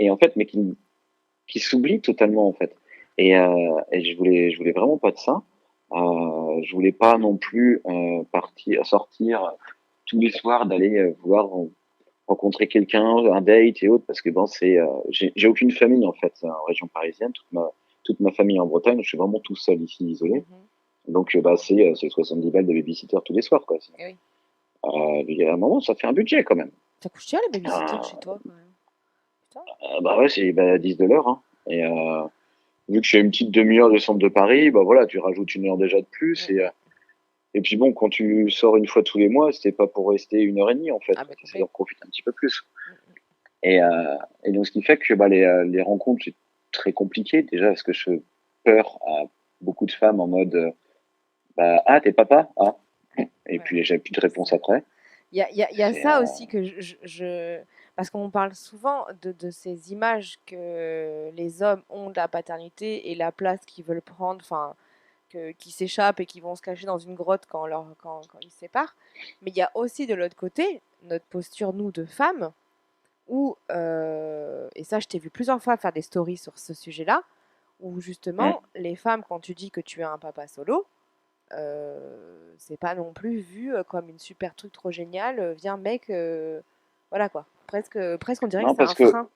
en fait, mais qui s'oublient totalement en fait. Et je voulais vraiment pas de ça. Je voulais pas non plus sortir tous les soirs, d'aller vouloir rencontrer quelqu'un, un date et autres, parce que bon, j'ai aucune famille en fait en région parisienne, toute ma famille est en Bretagne, je suis vraiment tout seul ici, isolé. Donc bah c'est 70 balles de babysitter tous les soirs quoi. Eh oui. Il y a un moment, ça fait un budget quand même. Ça coûte cher les babysitters Euh, chez toi quand même. Putain. Bah ouais, c'est 10 de l'heure. Hein. Et vu que je suis à une petite demi-heure du centre de Paris, bah voilà, tu rajoutes une heure déjà de plus. Et puis bon, quand tu sors une fois tous les mois, c'était pas pour rester une heure et demie en fait. Ah bah Tu essaies d'en profiter un petit peu plus. Mm, mm. Et donc ce qui fait que bah, les rencontres, c'est très compliqué déjà parce que je fais peur à beaucoup de femmes en mode bah, ah, t'es papa? Ah. Et Ouais. puis j'ai plus de réponse après. Il y a C'est, ça aussi que parce qu'on parle souvent de ces images que les hommes ont de la paternité et la place qu'ils veulent prendre, enfin, qui s'échappent et qui vont se cacher dans une grotte quand ils se séparent. Mais il y a aussi de l'autre côté notre posture, nous, de femmes, où, et ça, je t'ai vu plusieurs fois faire des stories sur ce sujet-là, où Mm. justement, les femmes, quand tu dis que tu es un papa solo, c'est pas non plus vu comme une super truc trop génial. Viens mec, voilà quoi. Presque on dirait que Non, c'est parce un que frein.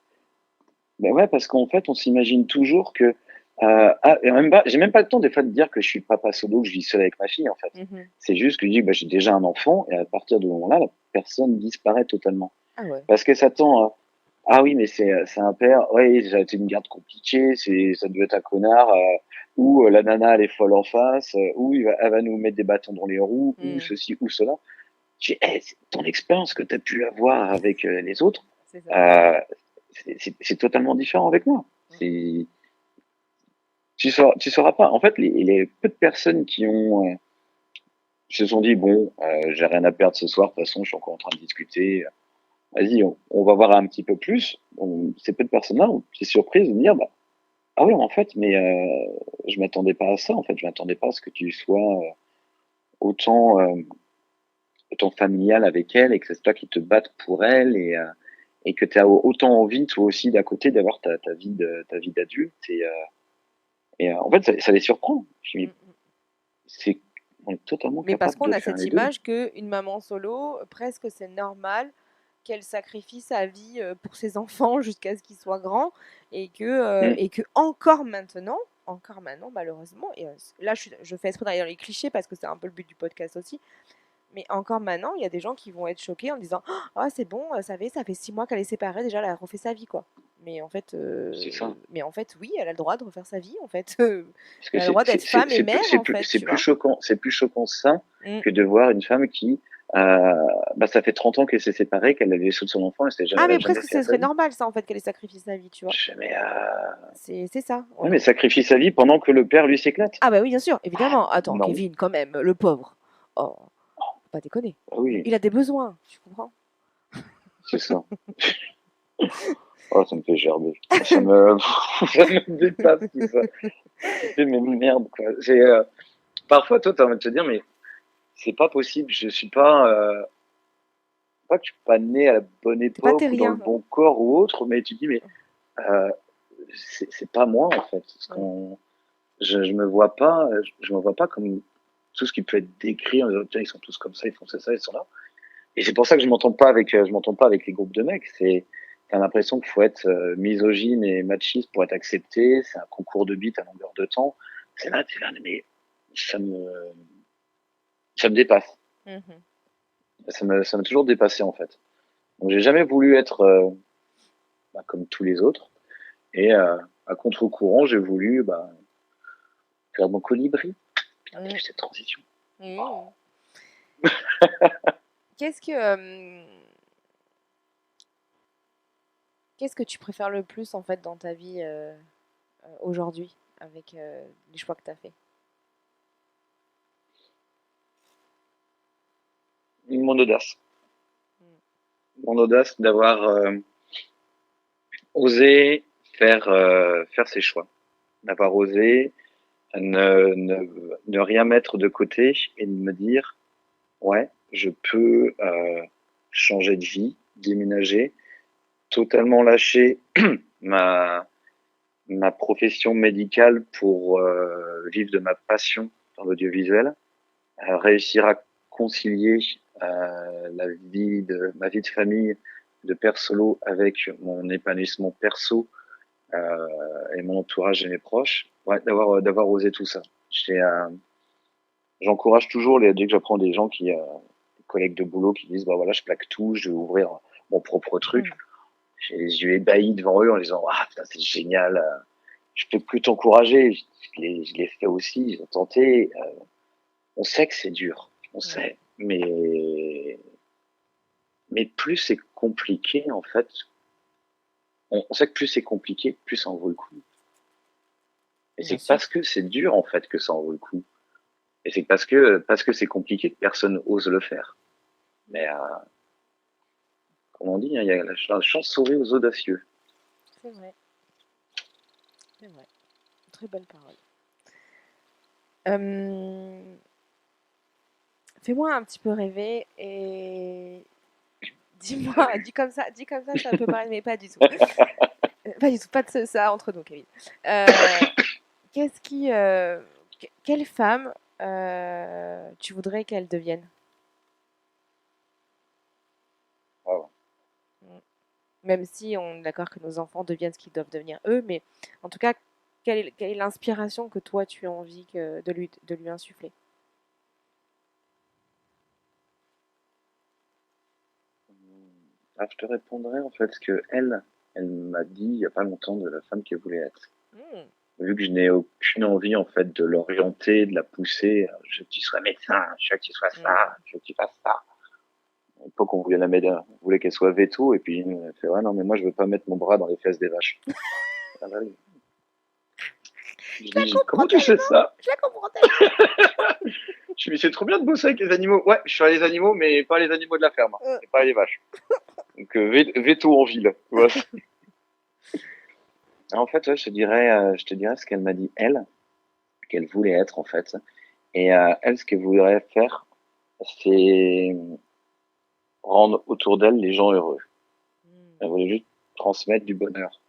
ben ouais, parce qu'en fait, on s'imagine toujours que et j'ai même pas le temps des fois de dire que je suis papa solo, que je vis seul avec ma fille en fait. Mhm. C'est juste que je dis que bah, j'ai déjà un enfant et à partir de moment-là, la personne disparaît totalement. Ah ouais. Parce que ça tend à ah oui, mais c'est un père, oui, ça a été une garde compliquée, ça devait être un connard, ou la nana elle est folle en face, ou elle va nous mettre des bâtons dans les roues, ou Mm. ceci ou cela. Je dis, hey, ton expérience que tu as pu avoir avec les autres, C'est ça. euh, c'est totalement différent avec moi. Mm. C'est, tu sauras pas. En fait, les peu de personnes qui se sont dit, bon, j'ai rien à perdre ce soir, de toute façon, je suis encore en train de discuter, vas-y, on va voir un petit peu plus. Ces peu de personnes-là ont été surprises de me dire, bah, ah oui, en fait, mais je m'attendais pas à ça. En fait, je m'attendais pas à ce que tu sois autant autant familial avec elle et que c'est toi qui te battes pour elle et que tu as autant envie toi aussi d'à côté d'avoir ta vie d'adulte et en fait ça les surprend. Je me Mm, dis, mm. c'est on est totalement Mais parce capable qu'on de a faire cette les deux. image qu'une maman solo, presque c'est normal qu'elle sacrifie sa vie pour ses enfants jusqu'à ce qu'ils soient grands Mm. et que encore maintenant malheureusement, et là je fais exprès d'ailleurs les clichés parce que c'est un peu le but du podcast aussi, mais encore maintenant, il y a des gens qui vont être choqués en disant ah c'est bon, ça fait 6 mois qu'elle est séparée, déjà elle a refait sa vie quoi. C'est ça. Mais en fait oui, elle a le droit de refaire sa vie en fait. Parce que Elle a le droit d'être femme et mère en fait, tu vois. c'est plus choquant ça Mm. que de voir une femme qui bah ça fait 30 ans qu'elle s'est séparée, qu'elle avait laissé de son enfant et Ah elle a mais jamais presque fait à ce sa serait vie. normal ça en fait qu'elle ait sacrifié sa vie, tu vois. Jamais C'est ça. ouais, mais sacrifie sa vie pendant que le père lui s'éclate. Ah bah oui bien sûr, évidemment. Attends, Non. Kevin quand même, le pauvre. Oh, faut pas déconner. Ah oui, Il a des besoins, tu comprends. c'est ça. Oh, ça me fait gerber. Ça me, ça me dépasse tout ça. Ça fait mais merde quoi. Parfois toi t'as envie de te dire mais c'est pas possible. Je suis pas pas que je suis pas né à la bonne T'es pas époque ou dans le terrien. bon corps ou autre, mais tu te dis mais euh, c'est pas moi en fait. Parce Mm. je me vois pas comme tout ce qui peut être décrit en disant tiens ils sont tous comme ça, ils font ça, ils sont là. Et c'est pour ça que je m'entends pas avec les groupes de mecs. T'as l'impression qu'il faut être misogyne et machiste pour être accepté. C'est un concours de bites à longueur de temps. T'es là, mais ça me, ça me dépasse. Mhm. Ça m'a toujours dépassé en fait. Donc j'ai jamais voulu être bah, comme tous les autres. Et à contre-courant, j'ai voulu bah, faire mon colibri. Putain, t'as Mm. vu cette transition? Mm. Qu'est-ce que qu'est-ce que tu préfères le plus en fait dans ta vie aujourd'hui avec les choix que tu as fait? Mon audace. Mm. Mon audace d'avoir osé faire ses choix. d'avoir osé ne rien mettre de côté et de me dire, ouais, je peux changer de vie, déménager, totalement lâcher ma, ma profession médicale pour vivre de ma passion dans l'audiovisuel, réussir à concilier ma vie de famille de père solo avec mon épanouissement perso et mon entourage et mes proches, ouais, d'avoir osé tout ça. J'encourage toujours dès que j'apprends des gens des collègues de boulot qui disent bah voilà, je plaque tout, je vais ouvrir mon propre truc. J'ai les yeux ébahis devant eux en disant ah putain c'est génial, je peux plus t'encourager, je l'ai fait aussi, j'ai tenté. On sait que c'est dur, on sait, mais plus c'est compliqué en fait, on sait que plus c'est compliqué, plus ça en vaut le coup. Et c'est parce que c'est dur en fait que ça en vaut le coup. Et c'est parce que c'est compliqué que personne ose le faire. Mais comme on dit, hein, il y a la chance sourit aux audacieux. C'est vrai. C'est vrai. Très belle parole. Fais-moi un petit peu rêver et dis-moi, dit comme ça peut paraître, mais pas du tout. Pas du tout, pas de ça entre nous, Kevin. Qu'est-ce qui, quelle femme tu voudrais qu'elle devienne? Wow. Même si on est d'accord que nos enfants deviennent ce qu'ils doivent devenir eux, mais en tout cas, quelle est l'inspiration que toi tu as envie de lui insuffler? Ah, je te répondrai en fait ce que elle m'a dit il y a pas longtemps de la femme qu'elle voulait être. Mmh. Vu que je n'ai aucune envie en fait de l'orienter, de la pousser, je veux que tu sois médecin, je veux que tu sois ça, je veux que tu fasses ça. À l'époque, on voulait on voulait qu'elle soit veto, et puis elle fait ouais non mais moi je veux pas mettre mon bras dans les fesses des vaches. Ah bah oui. Je Je la dis comprends comment tu sais tellement, ça? je la comprends tellement. Je me dis c'est trop bien de bosser avec les animaux. Ouais, je suis les animaux, mais pas les animaux de la ferme, et pas les vaches. Donc veto en ville, tu vois. En fait, ouais, je te dirais ce qu'elle m'a dit elle, qu'elle voulait être en fait. Et elle, ce qu'elle voudrait faire, c'est rendre autour d'elle les gens heureux. Elle voulait juste transmettre du bonheur,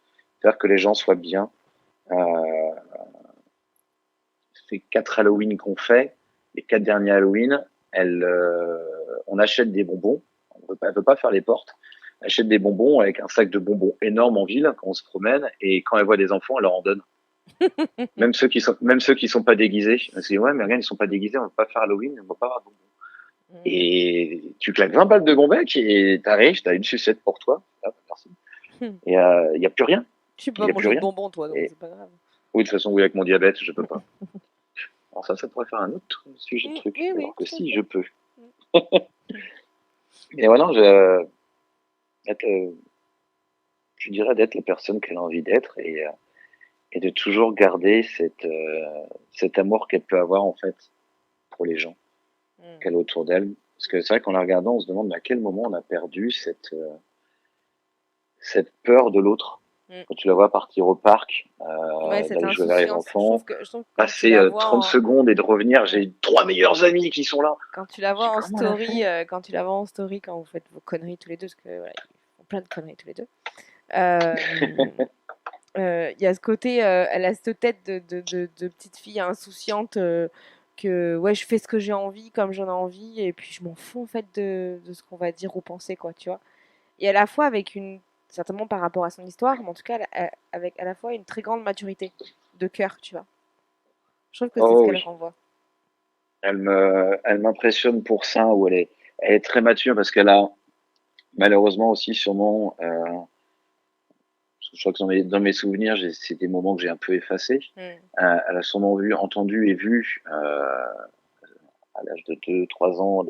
faire que les gens soient bien. Euh, Ces 4 Halloween qu'on fait, les 4 derniers Halloween, on achète des bonbons. Elle veut pas faire les portes. Elle achète des bonbons avec un sac de bonbons énorme en ville quand on se promène, et quand elle voit des enfants, elle leur en donne. Même ceux qui sont pas déguisés. Elle se dit ouais, mais regarde, ils sont pas déguisés, on va pas faire Halloween, on va pas avoir de bonbons. Et tu claques 20 balles de gonbec et t'arrives, t'as une sucette pour toi. Ah, merci. Et il y a plus rien. Tu peux Il pas y a plus manger de rien. bonbons, toi, donc Et c'est pas grave. oui, de toute façon, oui, avec mon diabète, je peux pas. Alors ça pourrait faire un autre sujet de truc. Oui, Alors que tout à si, fait. je peux. Et voilà, je dirais d'être la personne qu'elle a envie d'être et de toujours garder cet amour qu'elle peut avoir en fait pour les gens qu'elle a autour d'elle. Parce que c'est vrai qu'en la regardant, on se demande à quel moment on a perdu cette peur de l'autre. Quand tu la vois partir au parc, Ouais, cette d'aller jouer vers les insouciance. enfants, Je trouve que quand tu passer la vois 30 secondes et de revenir, j'ai 3 meilleurs amis qui sont là. quand tu la vois en Comment elle a story, fait? quand vous faites vos conneries tous les deux, parce que voilà, ils font plein de conneries tous les deux. Il y a ce côté, elle a cette tête de petite fille insouciante que ouais, je fais ce que j'ai envie, comme j'en ai envie, et puis je m'en fous en fait de ce qu'on va dire ou penser, quoi, tu vois. Et à la fois avec certainement par rapport à son histoire, mais en tout cas avec à la fois une très grande maturité de cœur, tu vois. Je trouve que c'est ce Oh qu'elle oui, renvoie. elle m'impressionne pour ça, où elle est très mature parce qu'elle a malheureusement aussi sûrement, je crois que dans mes souvenirs, c'est des moments que j'ai un peu effacés. Elle a sûrement entendu et vu à l'âge de 2, 3 ans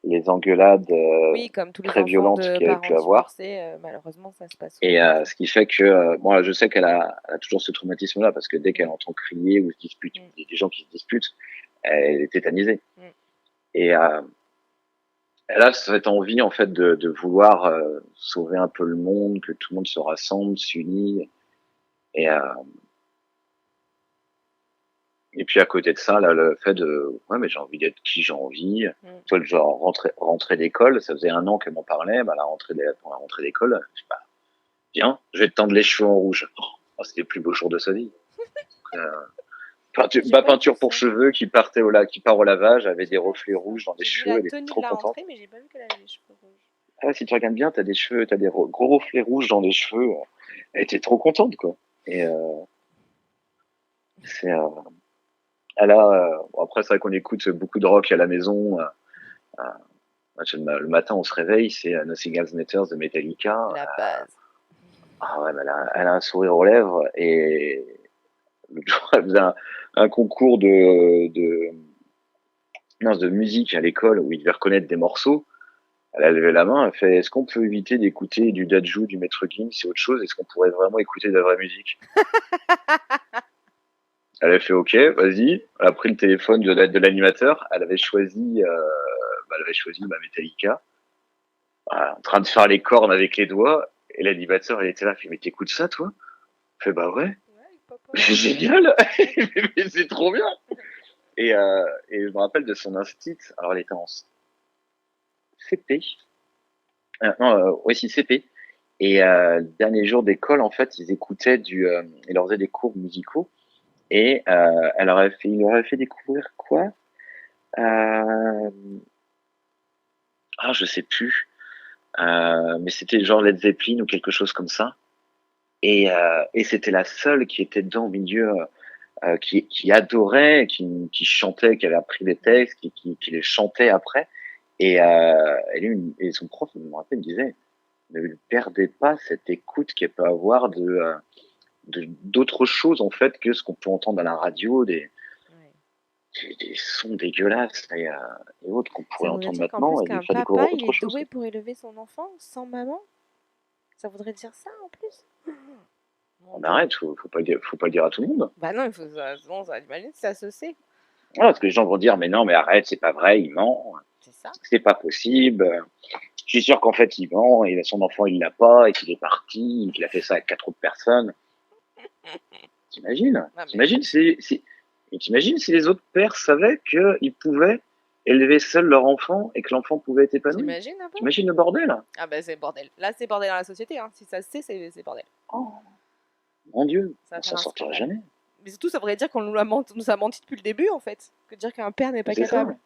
les engueulades Oui, comme tous les très enfants violentes de qu'elle a parents pu avoir. divorcés, malheureusement, ça se passe souvent Et comme ça. ce qui fait que, moi, je sais elle a toujours ce traumatisme-là, parce que dès qu'elle entend crier ou se dispute, il y a des gens qui se disputent, elle est tétanisée. Et elle a cette envie, en fait, de vouloir sauver un peu le monde, que tout le monde se rassemble, s'unit. Et Et puis à côté de ça, là, le fait de, ouais, mais j'ai envie d'être qui j'ai envie. Mm. Toi, le genre rentrer d'école, ça faisait 1 an qu'elle m'en parlait. Bah, pour la rentrée d'école, je sais pas, viens, je vais te tendre les cheveux en rouge. Oh, c'était le plus beau jour de sa vie. Euh, J'ai ma pas vu peinture pour ça. cheveux qui part au lavage, avait des J'ai pas reflets vu ça. rouges dans les J'ai vu cheveux. la Elle était tenue de trop la contente. rentrée, mais j'ai pas vu qu'elle avait les cheveux rouges. Ah, si tu regardes bien, t'as des cheveux, t'as des gros reflets rouges dans les cheveux. Elle était trop contente, quoi. Et c'est, elle a, bon, après, c'est vrai qu'on écoute beaucoup de rock à la maison. Euh, le matin, on se réveille, c'est Nothing Else Matters de Metallica. La base. Ah ouais, mais elle a un sourire aux lèvres et l'autre jour, elle faisait un concours non, de musique à l'école où il devait reconnaître des morceaux. Elle a levé la main, elle fait: est-ce qu'on peut éviter d'écouter du Dadju, du Maître Gims, c'est autre chose? Est-ce qu'on pourrait vraiment écouter de la vraie musique? Elle a fait OK, vas-y. Elle a pris le téléphone de l'animateur. Elle avait choisi Metallica, en train de faire les cornes avec les doigts. Et l'animateur, il était là, il fait: mais t'écoutes ça, toi? Elle fait: bah ouais. Ouais, papa. C'est génial. Mais c'est trop bien. Et je me rappelle de son instit. Alors, elle était en CP. Non, ouais, si, CP. Et le dernier jour d'école, en fait, ils leur faisaient des cours musicaux. Et il leur avait fait découvrir quoi? euh, je sais plus. Mais c'était genre Led Zeppelin ou quelque chose comme ça. Et c'était la seule qui était dedans au milieu, qui adorait, qui chantait, qui avait appris les textes, qui les chantait après. Et son prof, je me rappelle, me disait: ne perdez pas cette écoute qu'elle peut avoir d'autres choses en fait que ce qu'on peut entendre à la radio, Ouais. des sons dégueulasses et autres qu'on Ça pourrait voudrait entendre dire qu'en plus maintenant et lui qu'un faire découvrir papa, il autre est chose. doué pour élever son enfant sans maman? Ça voudrait dire ça en plus? Mon On Dieu. arrête, faut pas le dire à tout le monde. Bah non, il faut ça. Sinon, ça imagine si ça se sait. Voilà, parce que les gens vont dire: mais non, mais arrête, c'est pas vrai, il ment, C'est ça. c'est pas possible. Je suis sûr qu'en fait il ment et son enfant il l'a pas et qu'il est parti, et qu'il a fait ça avec 4 autres personnes. T'imagines? Ah, mais T'imagines si les autres pères savaient qu'ils pouvaient élever seuls leur enfant et que l'enfant pouvait être épanoui? t'imagines un peu? T'imagines le bordel? Ah bah c'est bordel. Là, c'est bordel dans la société. Hein. Si ça se sait, c'est bordel. Oh, mon Dieu, Ça va on faire s'en un sortira scandale. jamais. Mais surtout, ça voudrait dire qu'on nous a menti depuis le début, en fait. Que dire qu'un père n'est pas C'est ça. capable.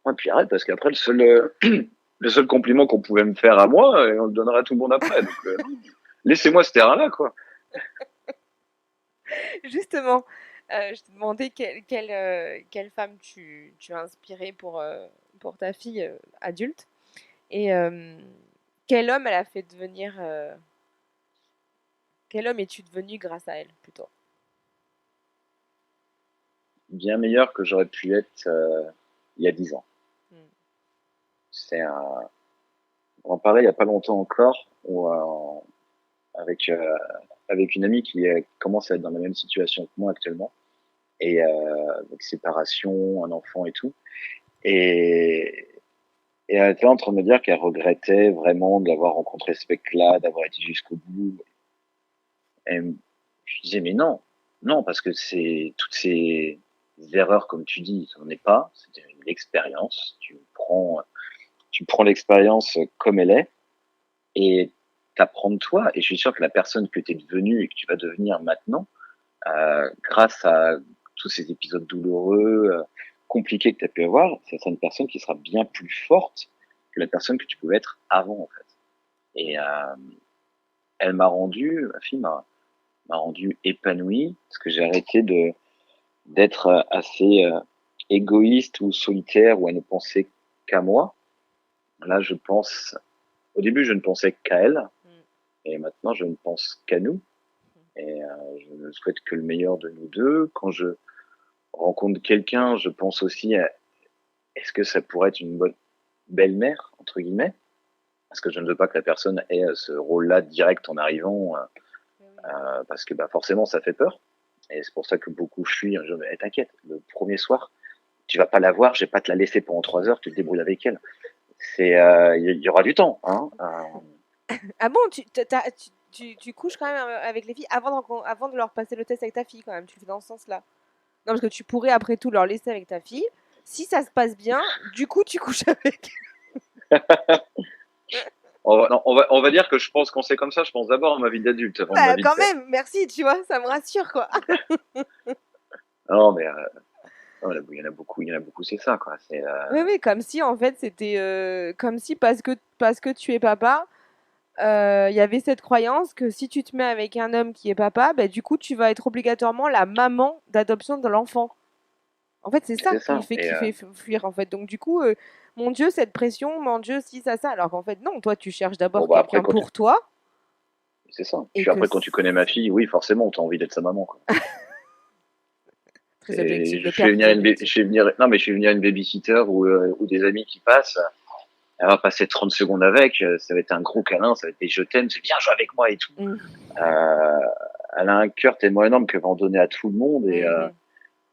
Ouais, puis arrête, parce qu'après, le seul compliment qu'on pouvait me faire à moi, on le donnerait à tout le monde après. Donc, non. Laissez-moi ce terrain-là, quoi. Justement, je te demandais quelle femme tu as inspirée pour ta fille adulte. Et quel homme elle a fait devenir. Quel homme es-tu devenu grâce à elle, plutôt? Bien meilleur que j'aurais pu être il y a 10 ans. Hmm. C'est un... On en parlait il y a pas longtemps encore, avec, avec une amie qui commence à être dans la même situation que moi actuellement. Et donc séparation, un enfant et tout. Et, et elle était en train de me dire qu'elle regrettait vraiment d'avoir rencontré ce mec-là, d'avoir été jusqu'au bout. Et je disais: mais non, non, parce que c'est toutes ces erreurs, comme tu dis, ça n'en est pas. C'est une expérience. Tu prends l'expérience comme elle est et t'apprends de toi. Et je suis sûr que la personne que tu es devenue et que tu vas devenir maintenant, grâce à tous ces épisodes douloureux, compliqués que tu as pu avoir, ça sera une personne qui sera bien plus forte que la personne que tu pouvais être avant, en fait. Et ma fille m'a rendu épanoui parce que j'ai arrêté d'être assez égoïste ou solitaire ou à ne penser qu'à moi. Là, au début, je ne pensais qu'à elle Hmm. et maintenant, je ne pense qu'à nous. Et je ne souhaite que le meilleur de nous deux. Quand je rencontre quelqu'un, je pense aussi à: est-ce que ça pourrait être une bonne belle-mère, entre guillemets? Parce que je ne veux pas que la personne ait ce rôle-là direct en arrivant, Mais oui. parce que bah, forcément, ça fait peur. Et c'est pour ça que beaucoup fuient. Je me dis: t'inquiète, le premier soir, tu vas pas la voir, je vais pas te la laisser pendant 3 heures, tu te débrouilles avec elle. Il y aura du temps, hein. Ah bon, tu couches quand même avec les filles avant de leur passer le test avec ta fille, quand même. Tu le fais dans ce sens-là. Non, parce que tu pourrais après tout leur laisser avec ta fille. Si ça se passe bien, du coup, tu couches avec. Non, on va dire que je pense qu'on sait comme ça. Je pense d'abord à ma vie d'adulte avant ma Bah, vie de quand père. même, merci, tu vois, ça me rassure, quoi. Non, mais non, il y en a beaucoup. Il y en a beaucoup. C'est ça, quoi. Oui, oui, comme si, en fait, c'était... comme si, parce que tu es papa, il y avait cette croyance que si tu te mets avec un homme qui est papa, bah, du coup, tu vas être obligatoirement la maman d'adoption de l'enfant. En fait, c'est ça c'est ça. Et qui fait fuir, en fait. Donc, du coup, mon Dieu, cette pression, mon Dieu, si, ça. Alors qu'en fait, non, toi, tu cherches bon, d'abord bah après quelqu'un quand tu, pour toi c'est ça. et Puis que après quand tu connais ma fille, oui, forcément, t'as envie d'être sa maman, quoi. très objectif, Je le fais père très venir objectif. non, mais je fais venir une babysitter ou des amis qui passent. Elle va passer 30 secondes avec. Ça va être un gros câlin. Ça va être des je t'aime. C'est bien jouer avec moi et tout. Mm. Euh, Elle a un cœur tellement énorme qu'elle va en donner à tout le monde. Et Mhm.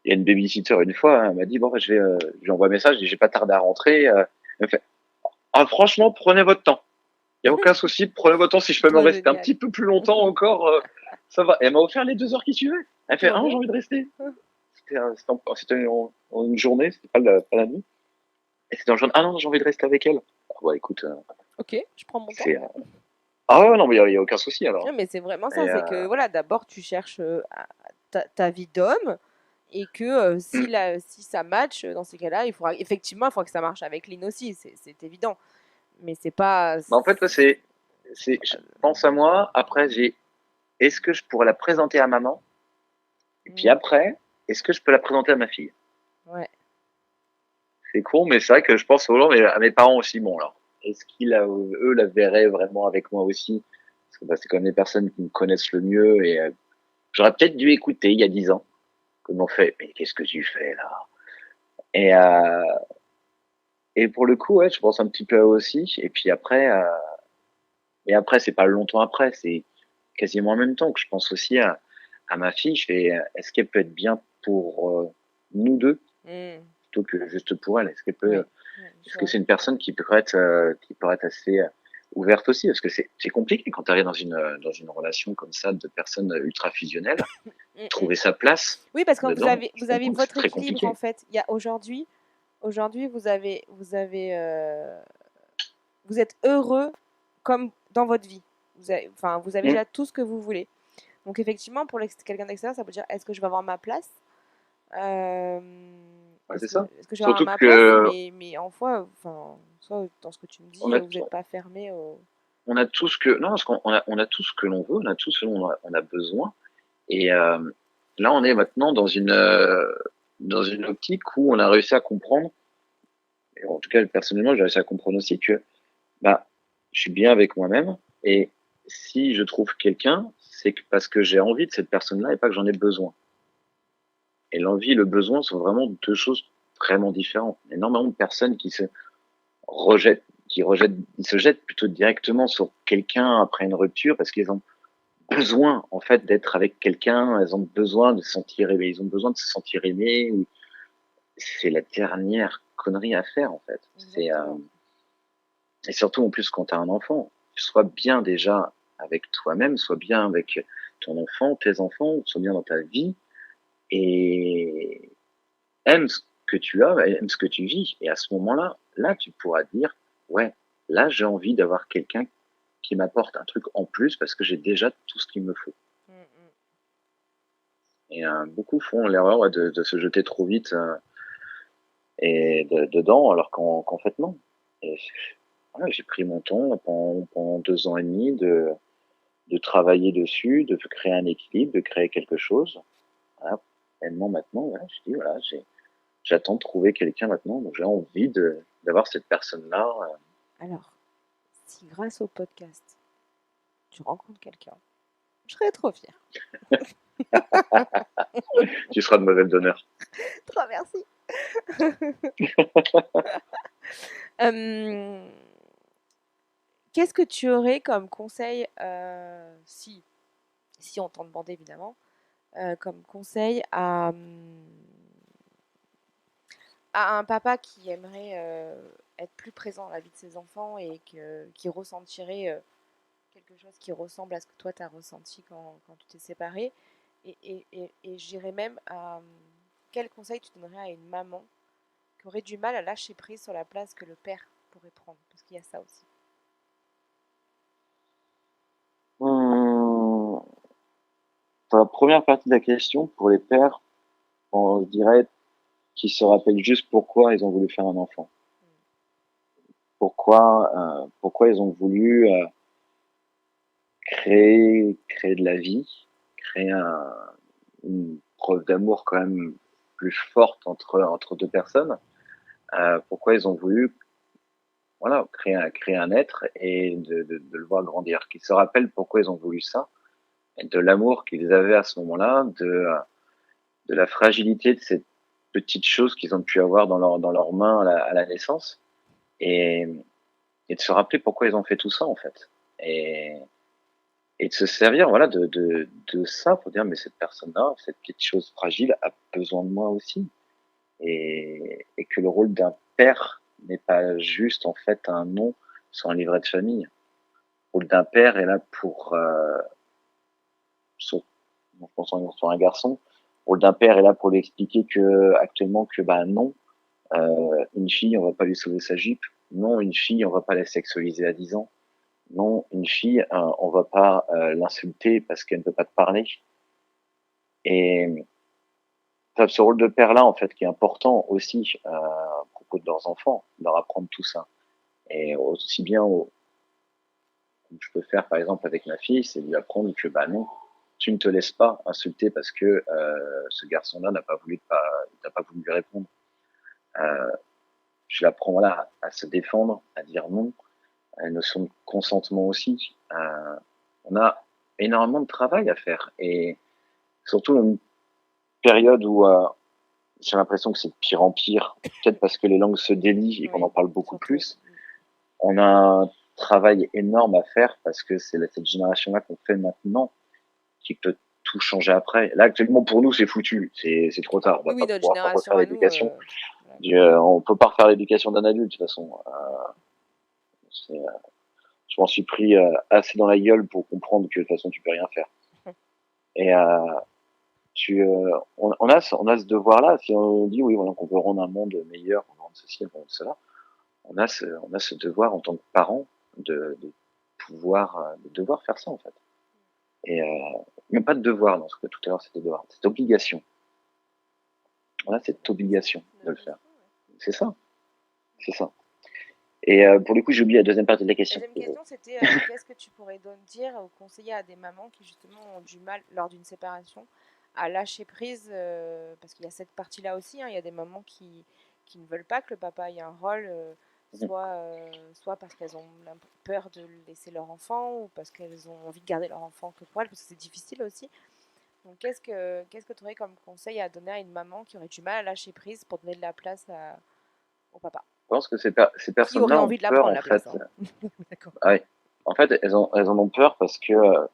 il y a une babysitter une fois, hein, elle m'a dit bon, bah, je lui envoie un message. J'ai pas tardé à rentrer. Elle me fait ah, franchement, prenez votre temps. Il y a aucun souci. Prenez votre temps. Si je peux me Trop rester un génial. petit peu plus longtemps encore, ça va. Et elle m'a offert les 2 heures qui suivaient. Elle fait Trop ah, j'ai bien. envie de rester. C'était en une journée, c'était pas la nuit. Et c'était en journée. Ah non, j'ai envie de rester avec elle. Ah, ouais, écoute, Ok, je prends mon temps. c'est ah ouais, non, mais il y a aucun souci Ouais, alors. mais c'est vraiment ça, Et c'est que voilà, d'abord tu cherches ta vie d'homme et que si ça match, dans ces cas-là, il faudra que ça marche avec Lynn aussi, c'est évident. Mais c'est pas. bah, en fait, là, je pense à moi. Après, est-ce que je pourrais la présenter à maman? Et puis Mm, après, est-ce que je peux la présenter à ma fille? ouais. C'est con, mais c'est vrai que je pense mais à mes parents aussi. Bon, alors, est-ce eux la verraient vraiment avec moi aussi? Parce que bah, c'est quand même les personnes qui me connaissent le mieux et j'aurais peut-être dû écouter il y a 10 ans. Comme on fait, mais qu'est-ce que tu fais là? Et, et pour le coup, ouais, je pense un petit peu à eux aussi. Et après, c'est pas longtemps après, c'est quasiment en même temps que je pense aussi à ma fille. Je fais, est-ce qu'elle peut être bien pour nous deux Mm, plutôt que juste pour elle? ouais. Ouais, je Est-ce que vois. c'est une personne qui pourrait être assez ouverte aussi? Parce que c'est compliqué quand tu arrives dans une relation comme ça de personnes ultra fusionnelles, Mm, mm. trouver sa place Oui, parce que dedans, je vous me rends avez compte que c'est votre très équilibre en compliqué. fait. Il y a aujourd'hui vous êtes heureux comme dans votre vie. Enfin, vous avez Mm. déjà tout ce que vous voulez. Donc effectivement, pour quelqu'un d'extérieur, ça peut dire est-ce que je vais avoir ma place Euh, Ouais, c'est ça. est-ce que je vais avoir Surtout ma place que mais en foi, enfin, soit dans ce que tu me on dis, a, vous n'êtes pas fermé au. on a tout ce que non, parce on a tout ce que l'on veut, on a tout ce dont on a besoin. Et là, on est maintenant dans une optique où on a réussi à comprendre, et en tout cas personnellement, j'ai réussi à comprendre aussi que bah, je suis bien avec moi-même. Et si je trouve quelqu'un, c'est parce que j'ai envie de cette personne-là et pas que j'en ai besoin. Et l'envie et le besoin sont vraiment deux choses vraiment différentes. Il y a énormément de personnes qui se jettent plutôt directement sur quelqu'un après une rupture parce qu'ils ont besoin, en fait, d'être avec quelqu'un. Elles ont besoin de se sentir aimées. Ils ont besoin de se sentir aimés. C'est la dernière connerie à faire, en fait. Exactement. Et surtout, en plus, quand tu as un enfant, sois bien déjà avec toi-même, sois bien avec ton enfant, tes enfants, sois bien dans ta vie et aime ce que tu as, aime ce que tu vis. Et à ce moment-là, là, tu pourras dire, ouais, là, j'ai envie d'avoir quelqu'un qui m'apporte un truc en plus parce que j'ai déjà tout ce qu'il me faut. Mm, mm. Et beaucoup font l'erreur ouais, de se jeter trop vite dedans, alors qu'en fait, non. Et, voilà, j'ai pris mon temps là, pendant 2 ans et demi de travailler dessus, de créer un équilibre, de créer quelque chose. Voilà. Pleinement maintenant, voilà, je dis voilà, j'attends de trouver quelqu'un maintenant, donc j'ai envie d'avoir cette personne-là. Alors, si grâce au podcast, tu rencontres quelqu'un, je serais trop fière. Tu seras de modèle d'honneur. Trop merci. Euh, Qu'est-ce que tu aurais comme conseil, si on t'en demandait évidemment, comme conseil à un papa qui aimerait être plus présent dans la vie de ses enfants et qui ressentirait quelque chose qui ressemble à ce que toi tu as ressenti quand tu t'es séparé. Et j'irais même quel conseil tu donnerais à une maman qui aurait du mal à lâcher prise sur la place que le père pourrait prendre? Parce qu'il y a ça aussi. Hum, Pour la première partie de la question, pour les pères, on dirait qu'ils se rappellent juste pourquoi ils ont voulu faire un enfant. Pourquoi ils ont voulu créer de la vie, créer une preuve d'amour quand même plus forte entre deux personnes. Pourquoi ils ont voulu voilà, créer un être et de le voir grandir. Qu'ils se rappellent pourquoi ils ont voulu ça, et de l'amour qu'ils avaient à ce moment-là, de la fragilité de cette petite chose qu'ils ont pu avoir dans leurs mains à la naissance, et, et de se rappeler pourquoi ils ont fait tout ça en fait. Et, et de se servir voilà de ça pour dire mais cette personne-là, cette petite chose fragile a besoin de moi aussi. Et que le rôle d'un père n'est pas juste en fait un nom sur un livret de famille. Le rôle d'un père est là pour, sur, je pense sur un garçon, le rôle d'un père est là pour lui expliquer que actuellement que bah non, une fille on va pas lui sauver sa jupe, non une fille on va pas la sexualiser à 10 ans, non une fille on va pas l'insulter parce qu'elle ne peut pas te parler. Et ce rôle de père-là, en fait, qui est important aussi à propos de leurs enfants, leur apprendre tout ça. Et aussi bien, comme je peux faire par exemple avec ma fille, c'est lui apprendre que bah non, tu ne te laisses pas insulter parce que ce garçon-là n'a pas voulu lui répondre. Euh, je l'apprends voilà à se défendre, à dire non, à une notion de consentement aussi. On a énormément de travail à faire et surtout dans une période où j'ai l'impression que c'est de pire en pire, peut-être parce que les langues se délient et qu'on Oui, en parle beaucoup surtout. plus. On a un travail énorme à faire parce que c'est cette génération-là qu'on fait maintenant qui peut tout changer après. Là, actuellement, pour nous, c'est foutu. C'est trop tard. On Oui, va oui, pas notre pouvoir génération refaire à nous, l'éducation. voilà, On peut pas refaire l'éducation d'un adulte, de toute façon. Je m'en suis pris assez dans la gueule pour comprendre que de toute façon, tu peux rien faire. Et on a ce devoir-là. Si on dit oui, voilà, qu'on veut rendre un monde meilleur, on veut rendre ceci, on veut rendre cela, on a ce devoir en tant que parent de de devoir faire ça en fait. Et même pas de devoir, non, parce que tout à l'heure c'était devoir, c'est obligation. On a cette obligation de le faire. C'est ça, c'est ça. Et pour le coup, j'ai oublié la deuxième partie de la question. Deuxième question, c'était qu'est-ce que tu pourrais dire ou conseiller à des mamans qui justement ont du mal lors d'une séparation à lâcher prise parce qu'il y a cette partie-là aussi, hein, il y a des mamans qui ne veulent pas que le papa ait un rôle, soit parce qu'elles ont peur de laisser leur enfant ou parce qu'elles ont envie de garder leur enfant que pour elles, parce que c'est difficile aussi. Donc qu'est-ce que tu aurais comme conseil à donner à une maman qui aurait du mal à lâcher prise pour donner de la place au papa? Je pense que ces Qui aurait personnes-là ont envie de la peur prendre en la place, fait. hein. D'accord. Ouais. En fait, elles en ont peur parce que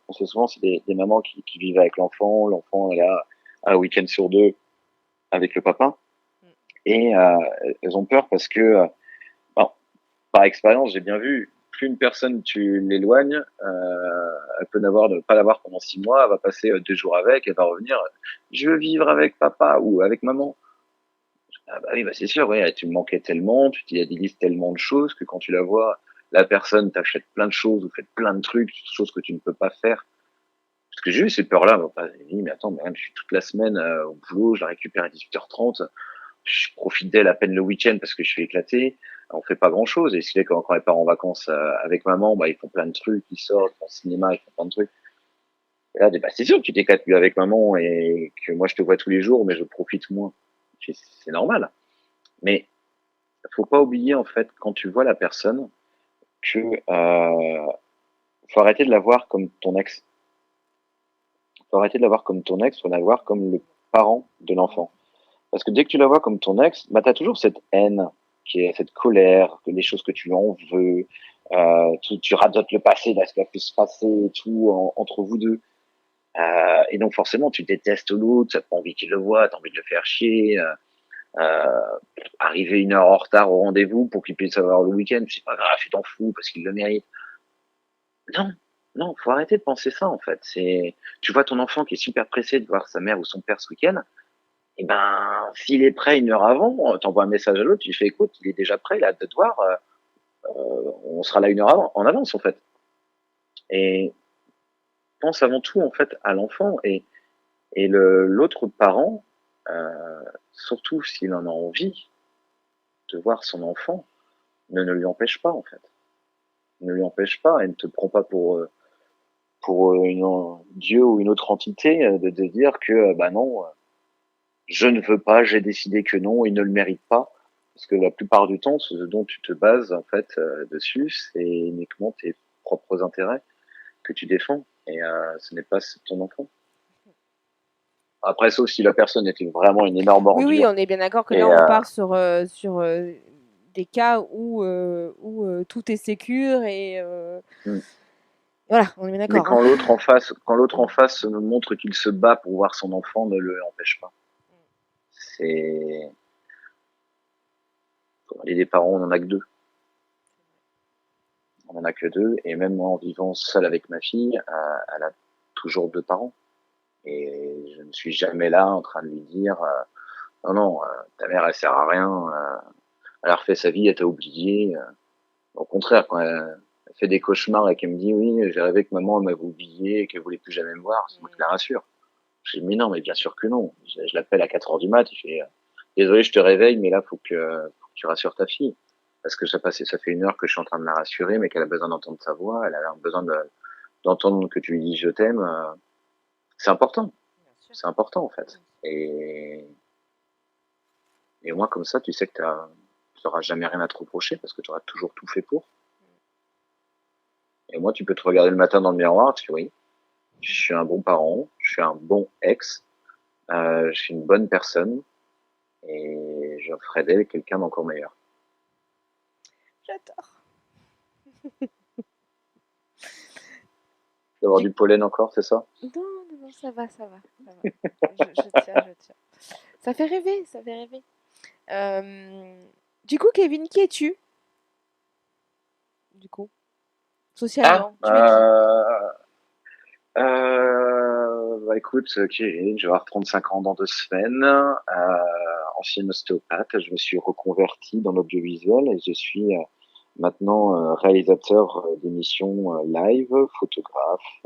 on sait souvent c'est des mamans qui vivent avec l'enfant. L'enfant est là un week-end sur deux avec le papa. Mm. Et elles ont peur parce que bon, par expérience, j'ai bien vu, plus une personne tu l'éloignes, elle peut ne pas l'avoir pendant 6 mois, elle va passer 2 jours avec, elle va revenir, je veux vivre avec papa ou avec maman. Ah bah oui, bah c'est sûr, ouais, tu me manquais tellement, tu t'idéalises tellement de choses que quand tu la vois, la personne t'achète plein de choses ou fait plein de trucs, choses que tu ne peux pas faire. Parce que j'ai eu ces peurs-là, moi, j'ai dit, mais attends, mais je suis toute la semaine au boulot, je la récupère à 18h30, je profite d'elle à peine le week-end parce que je suis éclaté. On fait pas grand-chose. Et c'est quand elle part en vacances avec maman, bah ils font plein de trucs, ils sortent, ils vont au cinéma, ils font plein de trucs. Et là, bah, c'est sûr que tu t'éclates plus avec maman et que moi je te vois tous les jours, mais je profite moins. C'est normal. Mais faut pas oublier en fait quand tu vois la personne que faut arrêter de la voir comme ton ex. Faut arrêter de la voir comme ton ex, faut la voir comme le parent de l'enfant. Parce que dès que tu la vois comme ton ex, bah, tu as toujours cette haine, qui est cette colère, que les choses que tu en veux, tu radotes le passé, là, ce qui a pu se passer et tout entre vous deux. Et donc forcément, tu détestes l'autre, tu n'as pas envie qu'il le voit, tu as envie de le faire chier. Arriver 1 heure en retard au rendez-vous pour qu'il puisse avoir le week-end, c'est pas grave, tu t'en fous parce qu'il le mérite. Non, non, faut arrêter de penser ça en fait. Tu vois ton enfant qui est super pressé de voir sa mère ou son père ce week-end, Et ben, s'il est prêt une heure avant, t'envoies un message à l'autre, tu fais écoute, il est déjà prêt, il a hâte de te voir, on sera là une heure avant, en avance en fait. Et pense avant tout en fait à l'enfant et l'autre parent, surtout s'il en a envie de voir son enfant, ne lui empêche pas en fait. Ne lui empêche pas et ne te prend pas pour Dieu ou une autre entité de dire que bah non, je ne veux pas, j'ai décidé que non, il ne le mérite pas. Parce que la plupart du temps, ce dont tu te bases en fait dessus, c'est uniquement tes propres intérêts que tu défends et ce n'est pas ton enfant. Après, sauf si la personne était vraiment une énorme Oui, oui, ordure on est bien d'accord que et là, on part sur des cas où tout est sécure et hmm. voilà, on est bien Mais d'accord, hein. quand l'autre en face nous montre qu'il se bat pour voir son enfant, ne le empêche pas. C'est et les parents, on en a que deux. On en a que deux, et même moi, en vivant seul avec ma fille, elle a toujours deux parents. Et je ne suis jamais là en train de lui dire non, non, ta mère, elle sert à rien, elle a refait sa vie, elle t'a oublié. Au contraire, quand elle fait des cauchemars et qu'elle me dit oui, j'ai rêvé que maman m'avait oublié et qu'elle voulait plus jamais me voir, c'est moi qui la rassure. Je dis mais non, mais bien sûr que non. Je l'appelle à 4 heures du mat, je fais désolé, je te réveille, mais là, faut que tu rassures ta fille. Parce que ça fait une heure que je suis en train de la rassurer, mais qu'elle a besoin d'entendre sa voix, elle a besoin d'entendre que tu lui dis je t'aime. C'est important. C'est important, en fait. Et moi, comme ça, tu sais que tu n'auras jamais rien à te reprocher parce que tu auras toujours tout fait pour. Et moi, tu peux te regarder le matin dans le miroir, tu dis oui, je suis un bon parent, je suis un bon ex, je suis une bonne personne et je ferai d'elle quelqu'un d'encore meilleur. J'adore. Tu vas avoir Du... du pollen encore, c'est ça? Non, non, non, ça va, ça va, ça va. Je tiens, je tiens. Ça fait rêver, ça fait rêver. Du coup, Kevin, qui es-tu? Du coup, Ah, socialement, tu es qui? bah écoute, Kevin, je vais avoir 35 ans dans 2 semaines, ancien ostéopathe, je me suis reconverti dans l'audiovisuel et je suis maintenant réalisateur d'émissions live, photographe,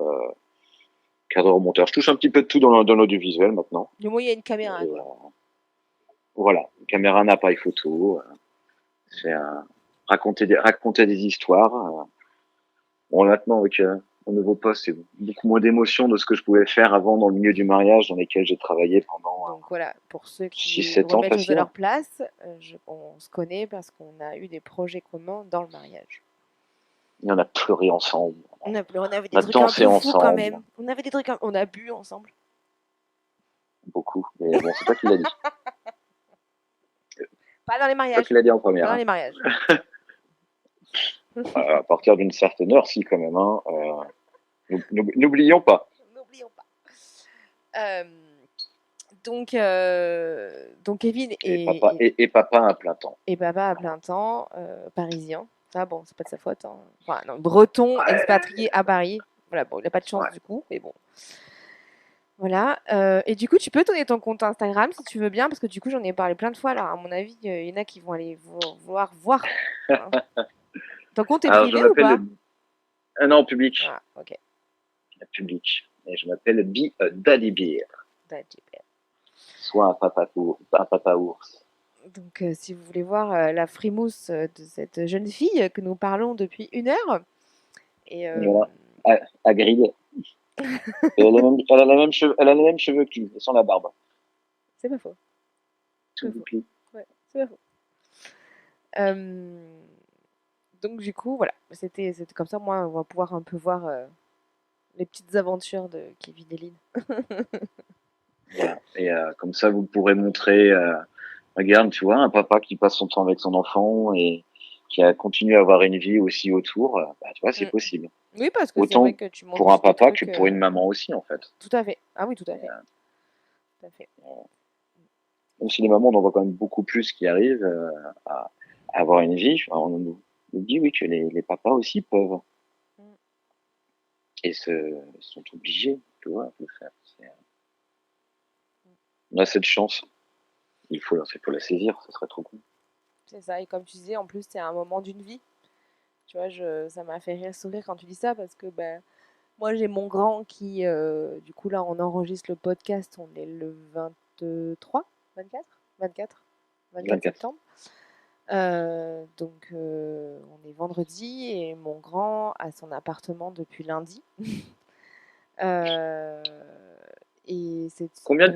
cadreur monteur. Je touche un petit peu de tout dans l'audiovisuel maintenant. Du moins, il y a une caméra, Et, quoi. voilà, caméra, un appareil photo, c'est raconter des histoires. Bon, maintenant, avec mon nouveau poste, c'est beaucoup moins d'émotions de ce que je pouvais faire avant dans le milieu du mariage, dans lesquels j'ai travaillé pendant Donc voilà, pour ceux six qui sept ans remettent choses à facile. leur place, on se connaît parce qu'on a eu des projets communs dans le mariage. Et on a pleuré ensemble, On a pleuré, on avait on des a trucs un dansé peu fous quand ensemble, même. On avait des trucs, on a bu ensemble. beaucoup. Mais bon, c'est toi qui l'as dit. Pas dans les C'est toi mariages. qui l'as dit en Pas première. dans Hein. les mariages. À partir d'une certaine heure, si quand même. Hein, n'oublions pas. N'oublions pas. Euh, donc Kevin Et papa à plein temps. et papa à plein temps, parisien. Ça, bon, c'est pas de sa faute, hein. Enfin, non, breton, Ouais, expatrié à Paris. Voilà, bon, il n'a pas de chance ouais. du coup, mais bon. Voilà. Et du coup, tu peux donner ton compte Instagram si tu veux bien, parce que du coup, j'en ai parlé plein de fois. Alors, à mon avis, il y en a qui vont aller vouloir voir. Hein. Ton compte est Alors, je privé ou pas? m'appelle... non, public. Ah, ok. Public. Et je m'appelle Daddy Beer. Super. Soit un papa ours. Donc, si vous voulez voir la frimousse de cette jeune fille que nous parlons depuis 1 heure, et Voilà. À griller. Et elle a les mêmes cheveux que lui, sans la barbe. c'est pas faux. C'est Tout pas faux. bouclé. Ouais, c'est pas faux. Euh, donc, du coup, voilà. C'était comme ça, moi, on va pouvoir un peu voir les petites aventures de Kevin et Lynn. Voilà. Et comme ça, vous pourrez montrer, regarde, tu vois, un papa qui passe son temps avec son enfant et qui a continué à avoir une vie aussi autour, bah, tu vois, c'est Mm. possible. Oui, parce que c'est vrai Autant que tu montres pour un aussi des papa que trucs. pour une maman aussi, en fait. Tout à fait. Ah oui, tout à Et, fait. Tout à fait. même si les mamans, on en voit quand même beaucoup plus qui arrivent à avoir une vie, on nous dit oui que les papas aussi peuvent Mm. et sont obligés, tu vois, de le faire. On a cette chance. il faut la saisir, ça serait trop con. C'est ça, et comme tu disais, en plus, c'est un moment d'une vie. Tu vois, ça m'a fait rire, sourire quand tu dis ça, parce que ben, moi, j'ai mon grand qui, du coup, là, on enregistre le podcast, on est le 23, 24, 24, 24 24. septembre. Donc, on est vendredi et mon grand a son appartement depuis lundi. Euh, et c'est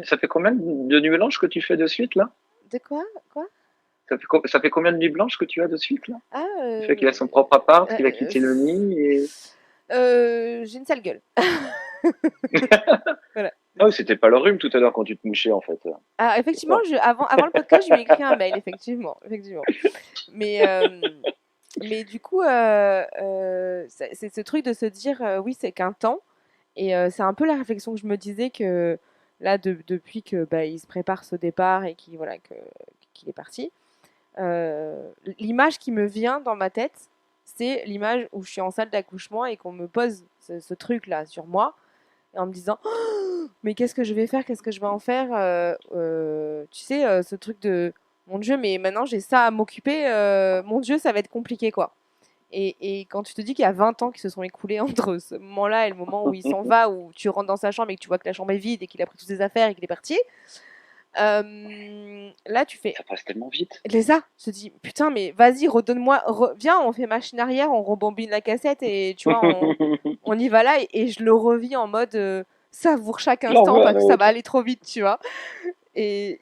Ça fait combien de nuits blanches que tu fais de suite, là? de quoi? Quoi? Ça fait combien de nuits blanches que tu as de suite, là? Ah, Le fait qu'il a son propre appart, qu'il a quitté le nid et... j'ai une sale gueule. Voilà. Ah oui, c'était pas le rhume tout à l'heure quand tu te mouchais, en fait. Ah, effectivement, avant le podcast, je lui ai écrit un mail, effectivement. Mais, mais du coup, c'est ce truc de se dire, oui, c'est qu'un temps. Et c'est un peu la réflexion que je me disais que là, depuis que bah, il se prépare ce départ et qu'il est parti, l'image qui me vient dans ma tête, c'est l'image où je suis en salle d'accouchement et qu'on me pose ce truc-là sur moi et en me disant oh, mais qu'est-ce que je vais faire, qu'est-ce que je vais en faire tu sais, ce truc de mon Dieu, mais maintenant j'ai ça à m'occuper, mon Dieu, ça va être compliqué quoi. Et quand tu te dis qu'il y a 20 ans qui se sont écoulés entre ce moment-là et le moment où il s'en va, où tu rentres dans sa chambre et que tu vois que la chambre est vide et qu'il a pris toutes ses affaires et qu'il est parti, là tu fais. Ça passe tellement vite. C'est ça, je te dis putain, mais vas-y, redonne-moi, viens, on fait machine arrière, on rebobine la cassette et tu vois, on y va là et je le revis en mode savoure chaque J'en instant veux parce un que ça va autre. aller trop vite, tu vois. Et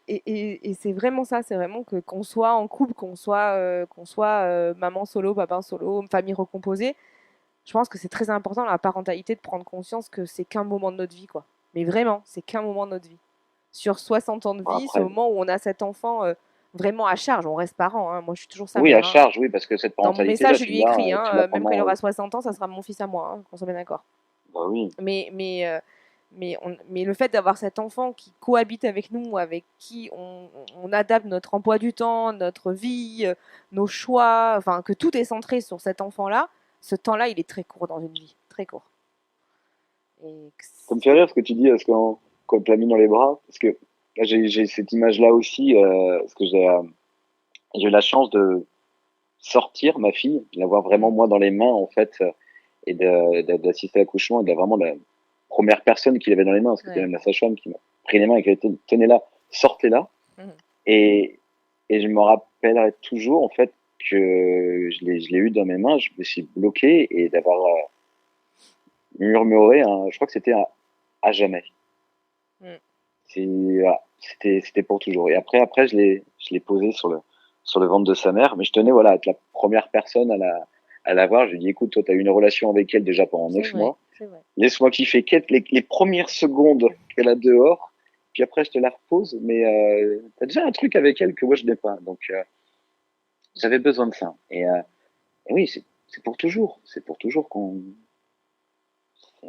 c'est vraiment ça, c'est vraiment que qu'on soit en couple, qu'on soit maman solo, papa solo, famille recomposée, je pense que c'est très important la parentalité de prendre conscience que c'est qu'un moment de notre vie, quoi. Mais vraiment, c'est qu'un moment de notre vie. Sur 60 ans de Bon, vie, ce après, moment où on a cet enfant vraiment à charge, on reste parent, hein. Moi, je suis toujours sa oui, à mère, hein. charge, oui, parce que cette Dans mon message, parentalité-là, je lui ai écrit, hein, tu l'as même quand il pendant... aura 60 ans, ça sera mon fils à moi, hein, qu'on soit bien d'accord. Bah oui. Mais le fait d'avoir cet enfant qui cohabite avec nous, avec qui on adapte notre emploi du temps, notre vie, nos choix, enfin que tout est centré sur cet enfant-là, ce temps-là, il est très court dans une vie, très court. Et Ça me fait rire ce que tu dis, parce que quand tu l'as mis dans les bras, parce que là, j'ai cette image-là aussi, parce que j'ai eu la chance de sortir ma fille, de l'avoir vraiment moi dans les mains, en fait, et d'assister à l'accouchement, et de vraiment la première personne qu'il avait dans les mains, parce que c'était ouais. même la sage-femme qui m'a pris les mains et qui a été, tenez là, sortez-là. Mhm. Et, et je me rappellerai toujours, en fait, que je l'ai eu dans mes mains, je me suis bloqué et d'avoir murmuré, je crois que c'était à jamais. Mhm. Voilà, c'était pour toujours. Et après, je l'ai posé sur le ventre de sa mère, mais je tenais, voilà, à être la première personne à la voir. Je lui ai dit, écoute, toi, tu as eu une relation avec elle déjà pendant C'est 9 vrai, mois. c'est vrai. Laisse-moi kiffer les premières secondes qu'elle a dehors, puis après, je te la repose. Mais tu as déjà un truc avec elle que moi, je n'ai pas. Donc, j'avais besoin de ça. Et oui, c'est pour toujours. C'est pour toujours qu'on... c'est,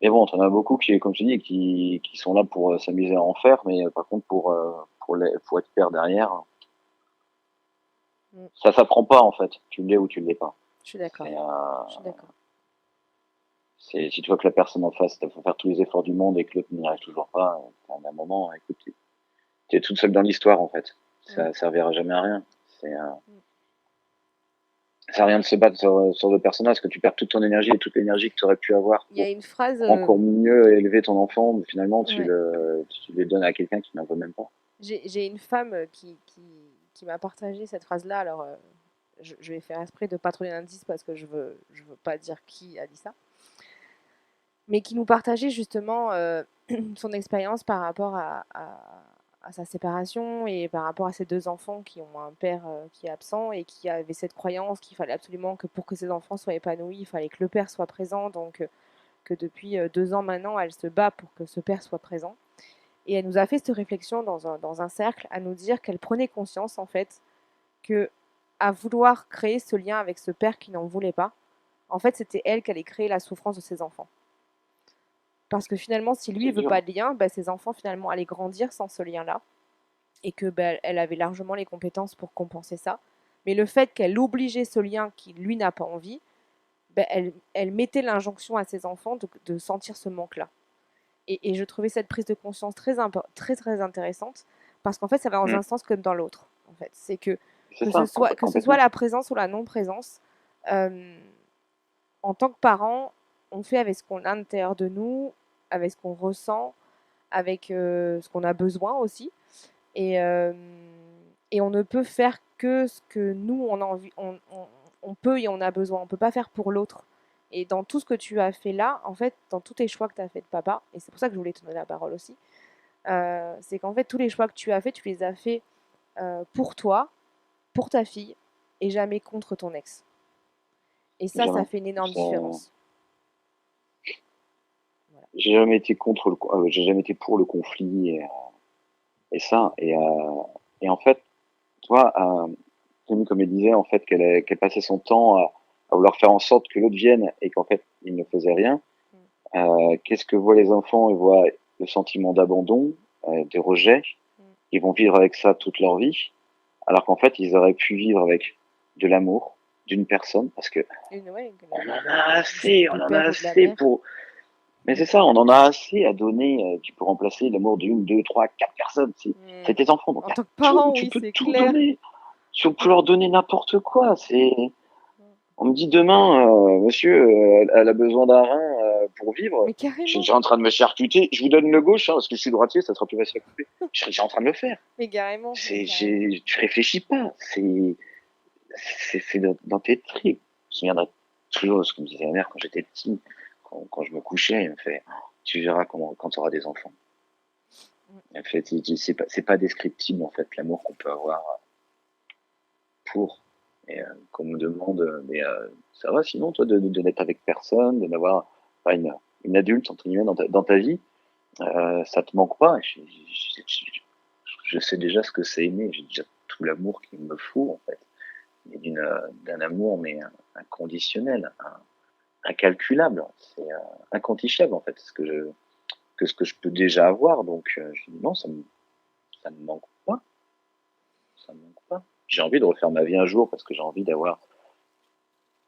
Mais bon, t'en as beaucoup qui, comme tu dis, qui sont là pour s'amuser à en faire, mais par contre, pour être père derrière, Mhm. ça s'apprend pas, en fait. Tu l'es ou tu l'es pas. Je suis d'accord. C'est, Je suis d'accord. si tu vois que la personne en face, il faut faire tous les efforts du monde et que l'autre n'y arrive toujours pas, à un moment, écoute, t'es toute seule dans l'histoire, en fait. Mhm. Ça servira jamais à rien. Mhm. Ça sert à rien de se battre sur le personnage, parce que tu perds toute ton énergie et toute l'énergie que tu aurais pu avoir Il y a pour une phrase. encore mieux élever ton enfant, mais finalement, Ouais. tu le donnes à quelqu'un qui n'en veut même pas. J'ai une femme qui m'a partagé cette phrase-là. Alors, je vais faire esprit de pas trop d'indices parce que je veux pas dire qui a dit ça. Mais qui nous partageait justement son expérience par rapport à sa séparation et par rapport à ses deux enfants qui ont un père qui est absent et qui avait cette croyance qu'il fallait absolument que pour que ses enfants soient épanouis, il fallait que le père soit présent. Donc, que depuis 2 ans maintenant, elle se bat pour que ce père soit présent. Et elle nous a fait cette réflexion dans un cercle à nous dire qu'elle prenait conscience en fait que à vouloir créer ce lien avec ce père qui n'en voulait pas, en fait c'était elle qui allait créer la souffrance de ses enfants. Parce que finalement, si lui C'est ne veut pas dur. de lien, bah, ses enfants finalement allaient grandir sans ce lien-là. Et que bah, elle avait largement les compétences pour compenser ça. Mais le fait qu'elle obligeait ce lien qui lui n'a pas envie, bah, elle mettait l'injonction à ses enfants de sentir ce manque-là. Et je trouvais cette prise de conscience très, très intéressante, parce qu'en fait, ça va dans un sens comme dans l'autre. En fait, c'est que C'est ça, que ce soit la présence ou la non-présence, en tant que parent, on fait avec ce qu'on a à l'intérieur de nous, avec ce qu'on ressent, avec ce qu'on a besoin aussi. Et on ne peut faire que ce que nous, on a envie, on peut et on a besoin. On ne peut pas faire pour l'autre. Et dans tout ce que tu as fait là, en fait, dans tous tes choix que tu as fait de papa, et c'est pour ça que je voulais te donner la parole aussi, c'est qu'en fait, tous les choix que tu as fait, tu les as fait pour toi, pour ta fille, et jamais contre ton ex. Et ça fait une énorme différence. Voilà. J'ai jamais été j'ai jamais été pour le conflit et ça. Et en fait, toi, comme elle disait, en fait, qu'elle passait son temps à vouloir faire en sorte que l'autre vienne et qu'en fait, il ne faisait rien. Qu'est-ce que voient les enfants? Ils voient le sentiment d'abandon, de rejet. Ils vont vivre avec ça toute leur vie, alors qu'en fait, ils auraient pu vivre avec de l'amour d'une personne, parce que on en a assez pour... Mais c'est ça, on en a assez à donner. Tu peux remplacer l'amour d'une, deux, trois, quatre personnes. C'est tes enfants, donc en tant que parent, tu peux tout donner. Tu peux leur donner n'importe quoi. On me dit demain, monsieur, elle a besoin d'un rein pour vivre. Je suis déjà en train de me charcuter. Je vous donne le gauche, parce que je suis droitier, ça sera plus facile à couper. Je suis déjà en train de le faire. Mais carrément. Tu réfléchis pas. C'est dans tes tripes. Je me souviendrai toujours de ce que me disait ma mère quand j'étais petit. Quand je me couchais, elle me fait, tu verras quand tu auras des enfants. En fait, c'est pas descriptible, en fait, l'amour qu'on peut avoir pour. Et qu'on me demande, mais ça va sinon, toi, de n'être avec personne, de n'avoir pas une adulte, entre guillemets, dans ta vie, ça te manque pas. Je sais déjà ce que c'est aimer, j'ai déjà tout l'amour qu'il me faut, en fait. Mais d'un amour, mais inconditionnel, incalculable, c'est inquantifiable, en fait, ce que je peux déjà avoir. Donc, je dis non, ça me manque pas. Ça me manque pas. J'ai envie de refaire ma vie un jour parce que j'ai envie d'avoir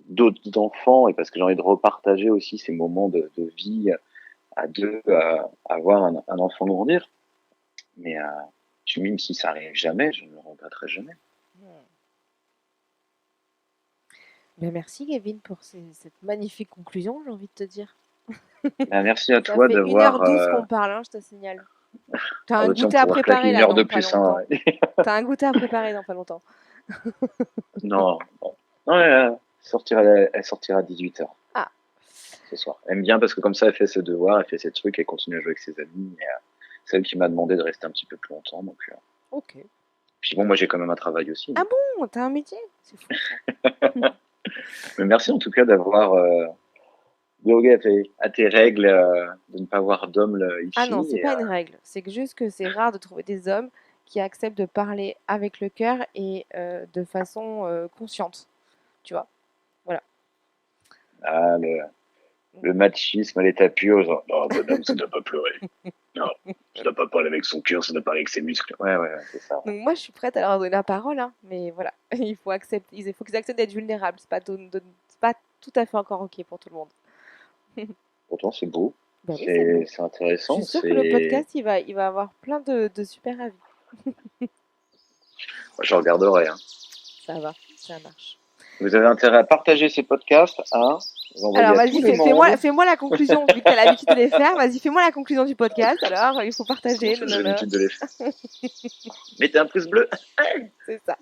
d'autres enfants et parce que j'ai envie de repartager aussi ces moments de vie à deux, à voir un enfant grandir. Mais même si ça arrive jamais, je ne le regretterai jamais. Ben merci Kevin pour cette magnifique conclusion, j'ai envie de te dire. Merci à toi d'avoir... Ça fait 1h12 qu'on parle, je te signale. T'as un goûter à préparer là dans pas longtemps. T'as un goûter à préparer dans pas longtemps. Non, elle sortira à 18h. Ah. Ce soir. Elle aime bien parce que comme ça, elle fait ses devoirs, elle fait ses trucs, elle continue à jouer avec ses amis. Et, c'est elle qui m'a demandé de rester un petit peu plus longtemps. Donc, ok. Puis bon, moi j'ai quand même un travail aussi. Ah bon, t'as un métier? C'est fou. Mais merci en tout cas d'avoir blogué à tes règles, de ne pas avoir d'hommes ici. Ah non, c'est pas une règle. C'est juste que c'est rare de trouver des hommes qui acceptent de parler avec le cœur et de façon consciente. Tu vois? Voilà. Ah, le machisme à l'état pur, genre, non, bonhomme, ça ne doit pas pleurer. Non, ça ne doit pas parler avec son cœur, ça doit parler avec ses muscles. Ouais, c'est ça. Donc moi, je suis prête à leur donner la parole, hein, mais voilà, il faut qu'ils acceptent d'être vulnérables. C'est pas tout à fait encore ok pour tout le monde. Pourtant, c'est beau. Ben oui, c'est intéressant. Je suis sûre que le podcast, il va avoir plein de super avis. Je regarderai. Hein. Ça va, ça marche. Vous avez intérêt à partager ces podcasts, hein. Alors vas-y, fais-moi la conclusion, vu que tu as l'habitude de les faire. Vas-y, fais-moi la conclusion du podcast. Alors, il faut partager. J'ai l'habitude de les faire. Mettez un pouce bleu. C'est ça.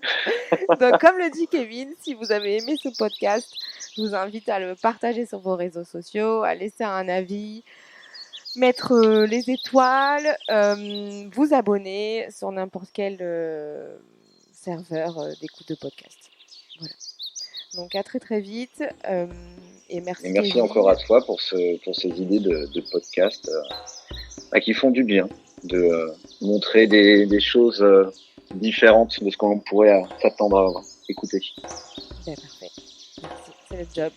Donc, comme le dit Kevin, si vous avez aimé ce podcast, je vous invite à le partager sur vos réseaux sociaux, à laisser un avis, mettre les étoiles, vous abonner sur n'importe quel serveur d'écoute de podcast. Voilà. Donc à très très vite et merci. Et merci encore à toi pour ces idées de podcast qui font du bien, de montrer des choses différentes de ce qu'on pourrait s'attendre à écouter. Ben, parfait, merci, c'est le job.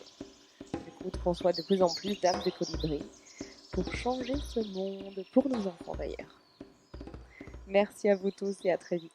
Écoute, qu'on soit de plus en plus d'âmes de colibri pour changer ce monde, pour nos enfants d'ailleurs. Merci à vous tous et à très vite.